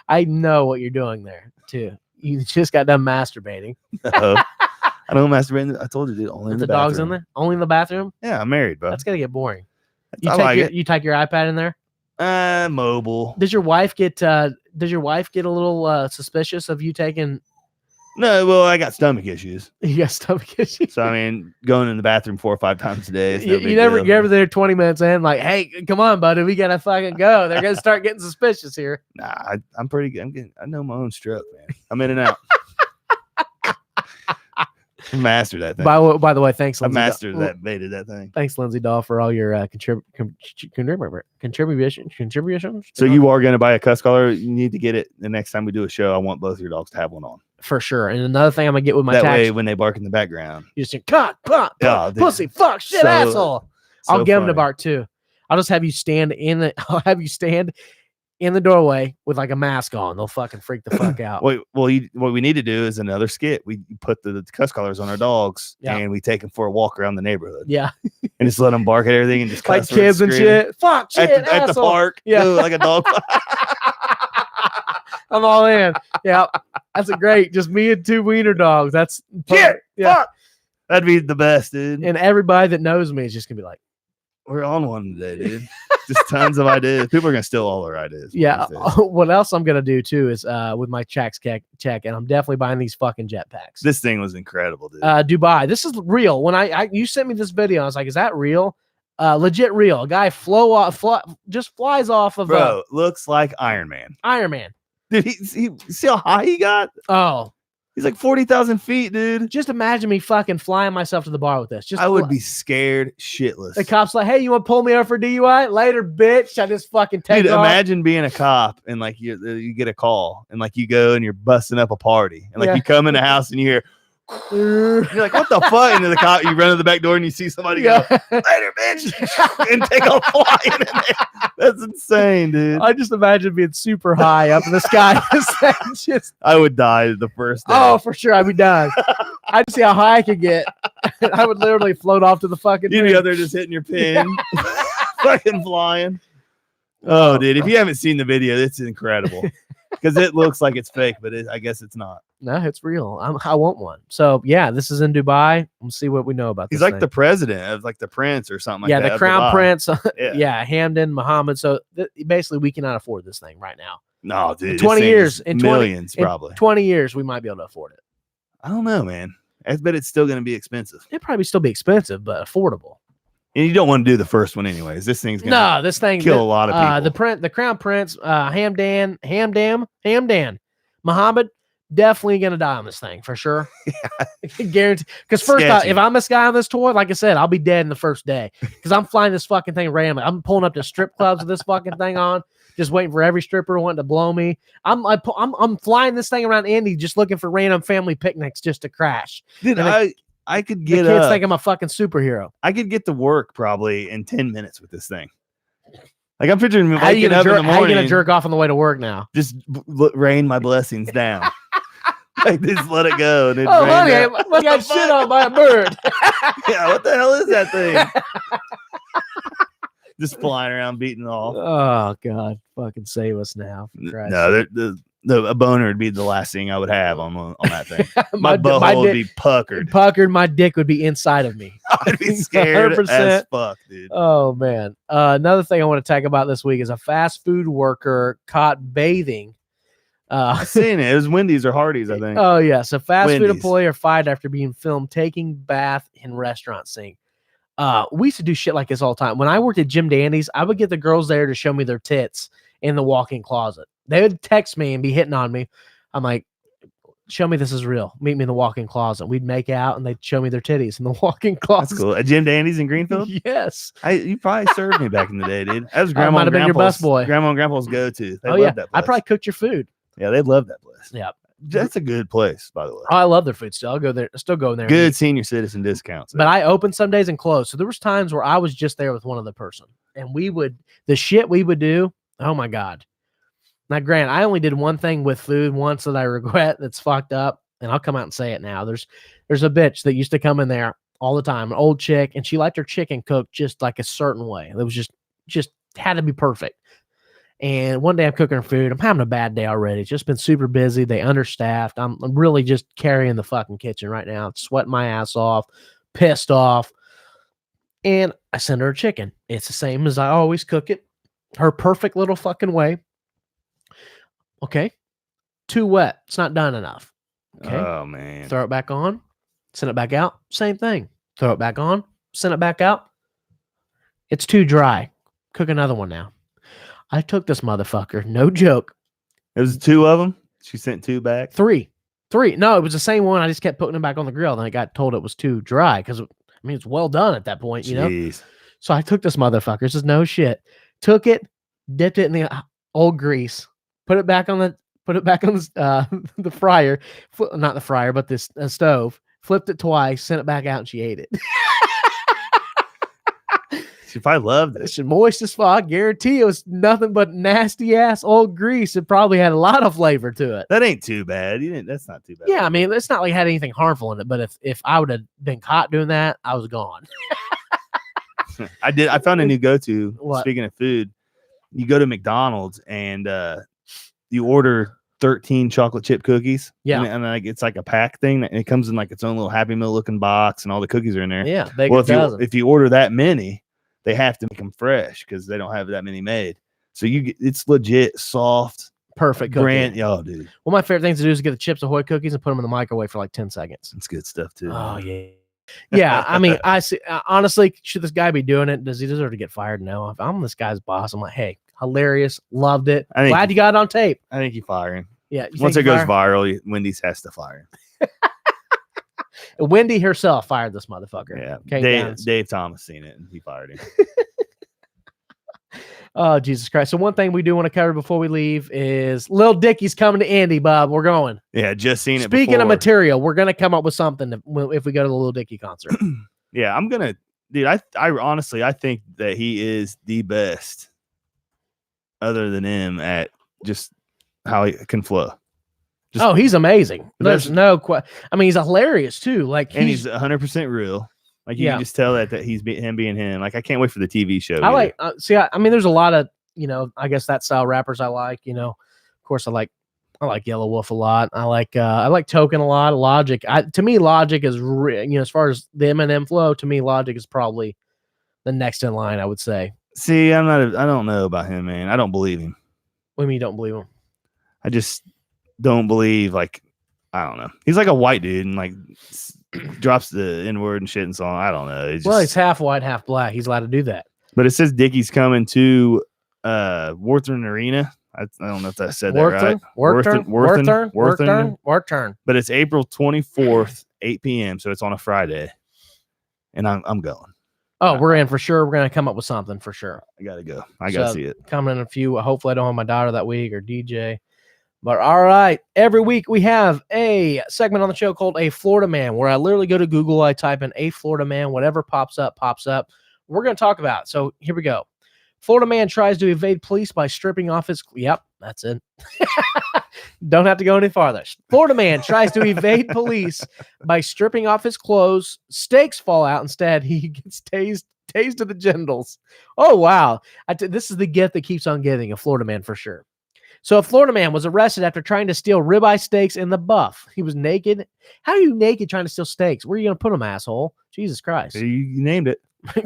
I know what you're doing there too. You just got done masturbating. No, I don't masturbate. I told you, dude. Only in the dogs bathroom. in there. Only in the bathroom. Yeah, I'm married, bro. That's gonna get boring. You I take like your it. you take your iPad in there. Mobile. Does your wife get a little suspicious of you taking? No, well, I got stomach issues. You got stomach issues. So I mean, going in the bathroom 4 or 5 times a day. Is no big you're deal. ever there 20 minutes in, like, hey, come on, buddy, we gotta fucking go. They're gonna start getting suspicious here. Nah, I'm pretty good. I know my own stroke, man. I'm in and out. I mastered that thing. By the way, thanks, I Lindsay. mastered that, baited that thing. Thanks, Lindsay Dahl, for all your contributions. So you are going to buy a cuss collar. You need to get it the next time we do a show. I want both your dogs to have one on. For sure. And another thing I'm gonna get with my that tax, way, when they bark in the background, you just say, "Cut, Oh, dude. pussy, fuck, shit, So- asshole." I'll get them to funny. bark too. I'll just have you stand in the. I'll have you stand in the doorway with like a mask on. They'll fucking freak the fuck out. What we need to do is another skit. We put the cuss collars on our dogs, Yeah. and we take them for a walk around the neighborhood, Yeah, and just let them bark at everything and just like cuss kids and scream. shit. Fuck, shit, at the asshole. park. Yeah. Ooh, like a dog. I'm all in. Yeah, that's a great. Just me and 2 wiener dogs. That's Shit, yeah. fuck. That'd be the best, dude. And everybody that knows me is just gonna be like, We're on one today, dude. Just tons of ideas. People are gonna steal all our ideas. yeah. these days. What else I'm gonna do too is with my check, and I'm definitely buying these fucking jetpacks. This thing was incredible, dude. Dubai. This is real. When I you sent me this video, I was like, is that real? Legit real. A guy just flies off of Bro, looks like Iron Man. Iron Man. Dude, he see how high he got? Oh, He's like 40,000 feet, dude. just imagine me fucking flying myself to the bar with this. Just I would be scared shitless. The cop's like, hey, you want to pull me over for DUI? Later, bitch. I just fucking take Dude, off. imagine being a cop and like you get a call and like you go and you're busting up a party and like Yeah. you come in the house and you hear you're like, what the fuck? And then the cop, you run to the back door and you see somebody go, later, bitch, and take off flying in there. That's insane, dude. I just imagine being super high up in the sky. Just, I would die the first day. oh, for sure. I'd be done. I'd see how high I could get. I would literally float off to the fucking You'd be moon. out there just hitting your pin, fucking flying. Oh, dude, if you haven't seen the video, it's incredible because it looks like it's fake, but I guess it's not. No, it's real. I want one. So yeah, this is in Dubai. We'll see what we know about He's this like thing. the president of like the prince or something like yeah, that. the of crown Dubai. prince. Yeah. Yeah, Hamdan, Mohammed. So basically, we cannot afford this thing right now. No, dude. In this 20 thing years, is in 20 millions, in probably. 20 years, we might be able to afford it. I don't know, man. I bet it's still going to be expensive. It'd probably still be expensive, but affordable. And you don't want to do the first one anyways. This thing's going to No, this thing kill a lot of people. The crown prince, Hamdan, Muhammad, definitely gonna die on this thing for sure. Guaranteed. Because first off, Sketchy. if I'm this guy on this tour, like I said, I'll be dead in the first day. Because I'm flying this fucking thing randomly. I'm pulling up to strip clubs with this fucking thing on, just waiting for every stripper wanting to blow me. I'm flying this thing around Indy, just looking for random family picnics just to crash. Dude, and I could The get kids up. think I'm a fucking superhero. I could get to work probably in 10 minutes with this thing. Like I'm picturing me How you waking gonna up in the jerk? How you morning, gonna jerk off on the way to work now? just rain my blessings down. Like just let it go. And it Oh, rain honey, down. I got shit on by a bird. Yeah, what the hell is that thing? Just flying around beating off. Oh God, fucking save us now! For Christ's No, a boner would be the last thing I would have on that thing. sake. My butthole would be puckered. Puckered. My dick would be inside of me. I'd be scared 100%. as fuck, dude. Oh man! Another thing I want to talk about this week is a fast food worker caught bathing. I seen it. It was Wendy's or Hardee's, I think. Oh yeah, so fast food Wendy's. employee are fired after being filmed taking bath in restaurant sink. We used to do shit like this all the time. When I worked at Jim Dandy's, I would get the girls there to show me their tits in the walk-in closet. They would text me and be hitting on me. I'm like, show me this is real. Meet me in the walk-in closet. We'd make out and they'd show me their titties in the walk-in closet. That's cool. At Jim Dandy's in Greenfield? Yes. You probably served me back in the day, dude. That was I grandma might and have been your grandpa's busboy. Grandma and grandpa's go-to. They Oh loved yeah. that I place. probably cooked your food. Yeah, they love that place. Yeah. That's a good place, by the way. I love their food still. I'll go there. Still go in there. and Good eat. senior citizen discounts. But I open some days and close. So there was times where I was just there with one other person, and the shit we would do. Oh my God. Now, Grant, I only did one thing with food once that I regret. That's fucked up, and I'll come out and say it now. There's a bitch that used to come in there all the time, an old chick, and she liked her chicken cooked just like a certain way. It was just had to be perfect. And one day I'm cooking her food. I'm having a bad day already. It's just been super busy. They understaffed. I'm really just carrying the fucking kitchen right now. Sweating my ass off, pissed off. And I send her a chicken. It's the same as I always cook it. Her perfect little fucking way. Okay. Too wet. It's not done enough. Okay. Oh, man. Throw it back on. Send it back out. Same thing. Throw it back on. Send it back out. It's too dry. Cook another one now. I took this motherfucker. No joke. It was 2 of them. She sent 2 back. 3. No, it was the same one. I just kept putting it back on the grill. Then I got told it was too dry because, it's well done at that point, you know? Jeez. So I took this motherfucker. This is no shit. Took it, dipped it in the old grease, put it back on the fryer. Not the fryer, but this stove. Flipped it twice, sent it back out, and she ate it. She probably loved it. It's moist as fuck. I guarantee it was nothing but nasty ass old grease. It probably had a lot of flavor to it. That ain't too bad. That's not too bad. Yeah, it's not like it had anything harmful in it. But if I would have been caught doing that, I was gone. I found a new go-to. What? Speaking of food, you go to McDonald's and you order 13 chocolate chip cookies. Yeah. And like it's like a pack thing. And it comes in like its own little Happy Meal looking box, and all the cookies are in there. Yeah. Well, if you order that many, they have to make them fresh because they don't have that many made. So it's legit soft, perfect cookie. brand. Oh, dude, One of my favorite things to do is get the Chips Ahoy cookies and put them in the microwave for like 10 seconds. it's good stuff too. Oh yeah. Yeah, I see. Honestly, should this guy be doing it? Does he deserve to get fired? No. If I'm this guy's boss, I'm like, hey, hilarious, loved it. Glad you got it on tape. I think you fire him. Yeah. Once it goes viral, Wendy's has to fire him. Wendy herself fired this motherfucker. Yeah. Dave Thomas seen it and he fired him. Oh, Jesus Christ. So one thing we do want to cover before we leave is Lil Dicky's coming to Indy, Bob. We're going. Yeah, just seen it. Speaking before. of material, we're going to come up with something if we go to the Lil Dicky concert. Yeah, I'm going to, dude, I honestly, I think that he is the best other than him at just how he can flow. He's amazing. There's no question. He's hilarious too. And he's 100% real. Like you can just tell that he's him being him. Like I can't wait for the TV show. I like. There's a lot of I guess that style rappers I like. Of course I like Yellow Wolf a lot. I like Token a lot. Logic. To me, Logic is as far as the Eminem flow. To me, Logic is probably the next in line. I would say. See, I don't know about him, man. I don't believe him. What do you mean you don't believe him? I just don't believe. I don't know. He's like a white dude and drops the N-word and shit and so on. I don't know. He's half white, half black. He's allowed to do that. But it says Dickie's coming to Worthern Arena. I don't know if I said that right. Worthern. But it's April 24th, 8 p.m. So it's on a Friday. And I'm going. Oh, we're in for sure. We're going to come up with something for sure. I got to go. I got to see it. Coming in a few. Hopefully I don't have my daughter that week or DJ. But all right, every week we have a segment on the show called A Florida Man, where I literally go to Google, I type in A Florida Man, whatever pops up. We're going to talk about it. So here we go. Florida man tries to evade police by stripping off his... Yep, that's it. Don't have to go any farther. Florida man tries to evade police by stripping off his clothes. Stakes fall out. Instead, he gets tased to the genitals. Oh, wow. This is the gift that keeps on giving, a Florida man for sure. So a Florida man was arrested after trying to steal ribeye steaks in the Buff. He was naked. How are you naked trying to steal steaks? Where are you going to put them, asshole? Jesus Christ. You named it.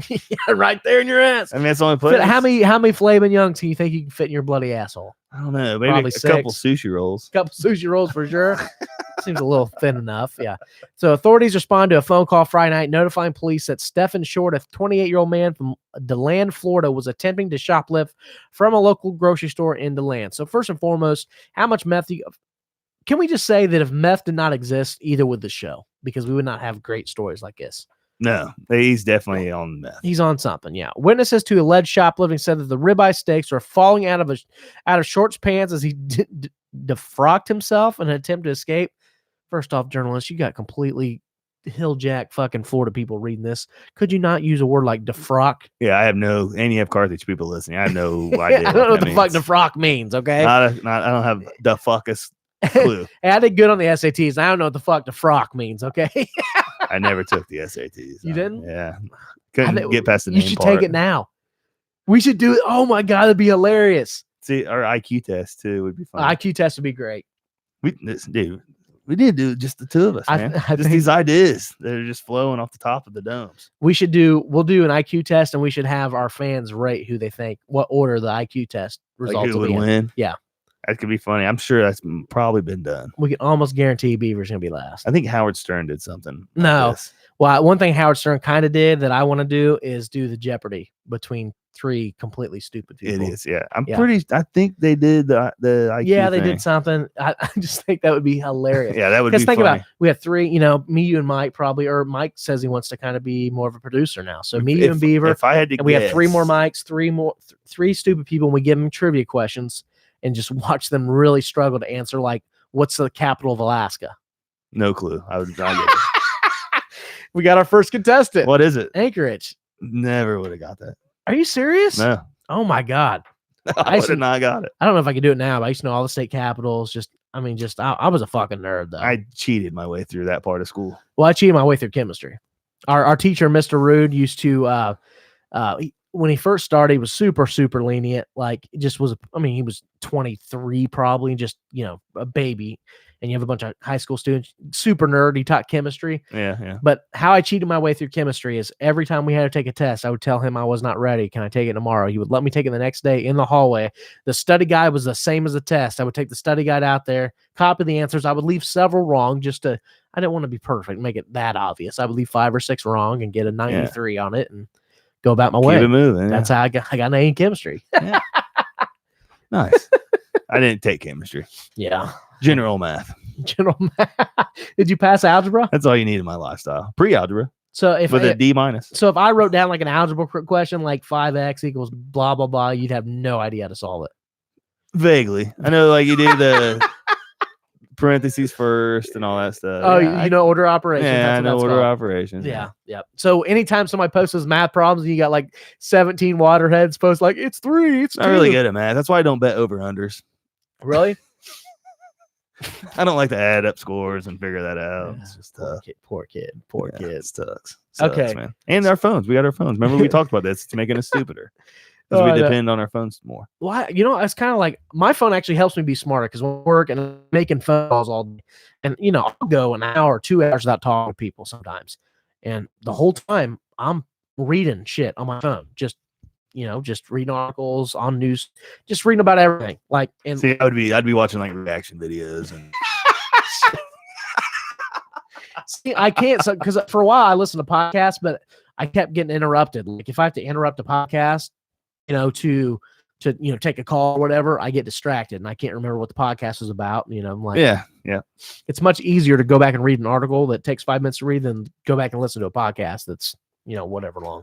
Yeah, right there in your ass. That's the only place. How many flaming youngs do you think you can fit in your bloody asshole? I don't know. Maybe Probably a couple sushi rolls. Couple sushi rolls for sure. Seems a little thin enough. Yeah. So authorities respond to a phone call Friday night notifying police that Stephen Short, a 28-year-old man from DeLand, Florida, was attempting to shoplift from a local grocery store in DeLand. So first and foremost, how much meth can we just say that if meth did not exist, either would the show, because we would not have great stories like this. No, he's definitely on meth. He's on something, yeah. Witnesses to alleged shoplifting said that the ribeye steaks were falling out of Short's pants as he defrocked himself in an attempt to escape. First off, journalists, you got completely hilljack fucking Florida people reading this. Could you not use a word like defrock? Yeah, I have no, and you have Carthage people listening. I have no idea. I don't know what the that fuck means. defrock means, okay? I don't have the fuckest clue. Hey, I did good on the SATs. I don't know what the fuck defrock means, okay? I never took the SATs. You didn't? Yeah. Couldn't get past the You name should part. take it now. We should do it. Oh my God, that'd be hilarious. See, our IQ test too would be fun. IQ test would be great. Dude, we did do just the two of us, man. I Just think these ideas that are just flowing off the top of the domes. we'll do an IQ test, and we should have our fans rate who they think, what order the IQ test Like results who will would be in. win? Yeah. That could be funny. I'm sure that's probably been done. We can almost guarantee Beaver's going to be last. I think Howard Stern did something. like No. this. Well, one thing Howard Stern kind of did that I want to do is do the Jeopardy between three completely stupid people. It is. Yeah. Yeah. I think they did the IQ Yeah, they thing. did something. I just think that would be hilarious. Yeah, that would be Because think funny. about it. We have three, me, you, and Mike probably, or Mike says he wants to kind of be more of a producer now. So me, you, and Beaver, If I had to and we have three more guess- mics, three stupid people, and we give them trivia questions and just watch them really struggle to answer, like, what's the capital of Alaska? No clue. I would not get it. We got our first contestant. What is it? Anchorage. Never would have got that. Are you serious? No. Oh my God. I would should- have not got it. I don't know if I could do it now, but I used to know all the state capitals. I was a fucking nerd though. I cheated my way through that part of school. Well, I cheated my way through chemistry. Our teacher, Mr. Rude, used to when he first started, he was super, super lenient. Like, it just was. He was 23 probably, just a baby. And you have a bunch of high school students, super nerd. He taught chemistry. Yeah. But how I cheated my way through chemistry is every time we had to take a test, I would tell him I was not ready. Can I take it tomorrow? He would let me take it the next day in the hallway. The study guide was the same as the test. I would take the study guide out there, copy the answers. I would leave several wrong I didn't want to be perfect, make it that obvious. I would leave 5 or 6 wrong and get a 93 on it and go about my way. Keep it moving. That's how I got an A in chemistry. Nice. I didn't take chemistry. Yeah. General math. General math. Did you pass algebra? That's all you need in my lifestyle. Pre-algebra So if with a D minus. So if I wrote down like an algebra question, like 5x equals blah, blah, blah, you'd have no idea how to solve it. Vaguely. I know, like, you do the parentheses first and all that stuff. Oh, Yeah, you know order operations. Yeah, That's I what know that's order called. operations. Yeah, yeah. So anytime somebody posts those math problems and you got like 17 waterheads post like, it's 3, it's 2. Not really good at math. That's why I don't bet over-unders. Really? I don't like to add up scores and figure that out. Yeah, It's just poor kid. yeah, it sucks. Okay. Sucks, man. And our phones. We got our phones. Remember we talked about this. It's making us stupider because Oh, we I know. depend on our phones more. Well, it's kind of like my phone actually helps me be smarter because when I work and I'm making phone calls all day, and I'll go an hour, 2 hours without talking to people sometimes, and the whole time I'm reading shit on my phone, just reading articles on news, just reading about everything. Like, and See, I'd be watching like reaction videos and see, I can't, because for a while I listened to podcasts, but I kept getting interrupted. Like if I have to interrupt a podcast, to take a call or whatever, I get distracted and I can't remember what the podcast is about. I'm like, yeah. it's much easier to go back and read an article that takes 5 minutes to read than go back and listen to a podcast that's, whatever long.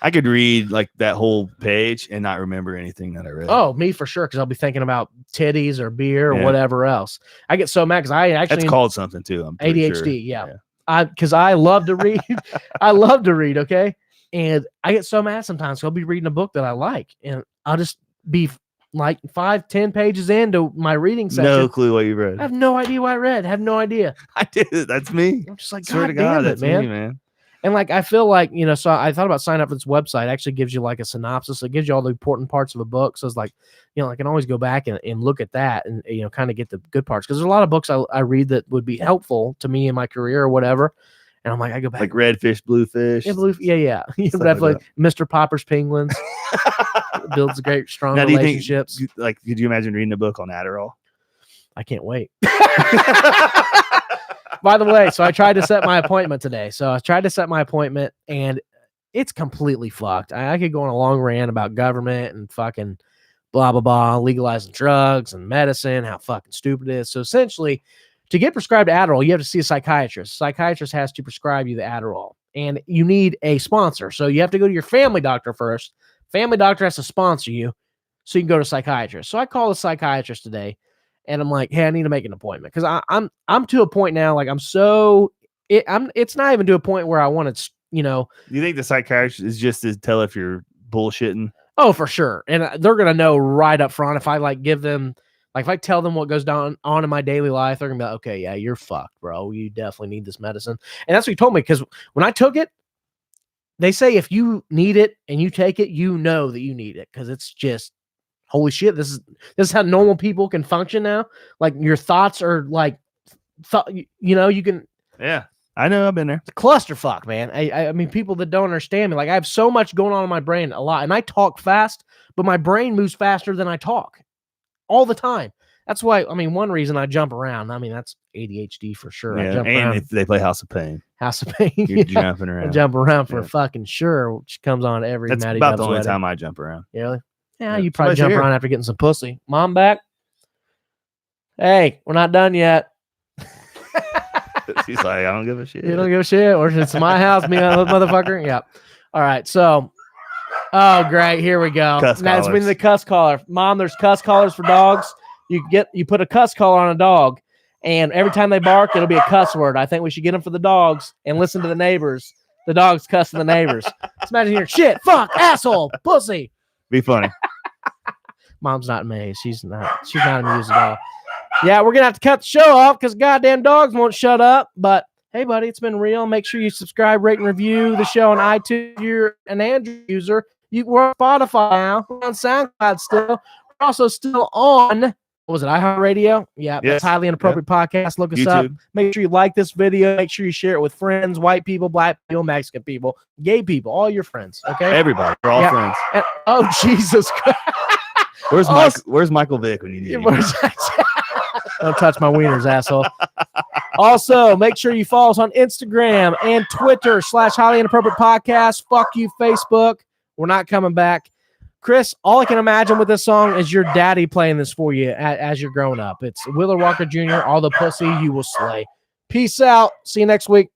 I could read like that whole page and not remember anything that I read. Oh, me for sure, because I'll be thinking about titties or beer or Yeah. whatever else. I get so mad because I actually That's called something too. I'm pretty ADHD. sure. Yeah. Because I love to read. I love to read. Okay. And I get so mad sometimes. I'll be reading a book that I like and I'll just be like 5-10 pages into my reading section. No clue what you read. I have no idea what I read. I have no idea. I did. That's me. I'm just like, Swear to God God, damn it, that's man. me, man. And like, I feel like, so I thought about signing up for this website. It actually gives you like a synopsis. It gives you all the important parts of a book. So it's like, I can always go back and look at that and, kind of get the good parts. Cause there's a lot of books I read that would be helpful to me in my career or whatever. And I'm like, I go back. Like redfish, bluefish. Yeah. You Stuff definitely like Mr. Popper's Penguins builds great, strong Now, do you think, relationships. like, could you imagine reading a book on Adderall? I can't wait. By the way, so I tried to set my appointment today. And it's completely fucked. I could go on a long rant about government and fucking blah, blah, blah, legalizing drugs and medicine, how fucking stupid it is. So essentially, to get prescribed Adderall, you have to see a psychiatrist. Psychiatrist has to prescribe you the Adderall. And you need a sponsor. So you have to go to your family doctor first. Family doctor has to sponsor you so you can go to a psychiatrist. So I called a psychiatrist today. and I'm like, hey, I need to make an appointment because I'm to a point now, like it's not even to a point where I want to, You think the psychiatrist is just to tell if you're bullshitting? Oh, for sure. And they're going to know right up front if I like give them, like if I tell them what goes on in my daily life, they're going to be like, okay, yeah, you're fucked, bro. You definitely need this medicine. And that's what he told me because when I took it, they say if you need it and you take it, you know that you need it because it's just, holy shit, this is how normal people can function now. Like your thoughts are like, you can. Yeah. I know, I've been there. It's a clusterfuck, man. I mean, people that don't understand me, like I have so much going on in my brain a lot, and I talk fast, but my brain moves faster than I talk all the time. That's why, I mean, one reason I jump around. I mean, that's ADHD for sure. Yeah, I jump and around. if they play House of Pain. House of Pain. You're jumping I around. jump around for Yeah. fucking sure, which comes on every That's Matty about Dub's the only wedding. time I jump around. Really? Yeah, Yeah. you probably Somebody's jump here. around after getting some pussy. Mom back? Hey, we're not done yet. She's like, I don't give a shit. You don't give a shit, or it's my house, me and the motherfucker. Yeah. All right. So, oh great, here we go. Cuss Now it's been collars. the cuss collar. Mom, there's cuss collars for dogs. You put a cuss collar on a dog, and every time they bark, it'll be a cuss word. I think we should get them for the dogs and listen to the neighbors. The dogs cussing the neighbors. Just imagine hearing shit, fuck, asshole, pussy. Be funny. Mom's not amazed. She's not amused at all. Yeah, we're gonna have to cut the show off because goddamn dogs won't shut up. But hey, buddy, it's been real. Make sure you subscribe, rate, and review the show on iTunes. If you're an Android user, we're on Spotify now. We're on SoundCloud still. We're also still on, what was it, iHeartRadio? Yeah, Yes. that's Highly Inappropriate Podcast. Look us up. YouTube. Make sure you like this video. Make sure you share it with friends, white people, black people, Mexican people, gay people, all your friends. Okay. Everybody. We're all Yeah. friends. And- oh Jesus Christ! Where's Michael Vick when you need him? Don't touch my wieners, asshole. Also, make sure you follow us on Instagram and Twitter /Highly Inappropriate Podcast. Fuck you, Facebook. We're not coming back. Chris, all I can imagine with this song is your daddy playing this for you as you're growing up. It's Wheeler Walker Jr., All the Pussy You Will Slay. Peace out. See you next week.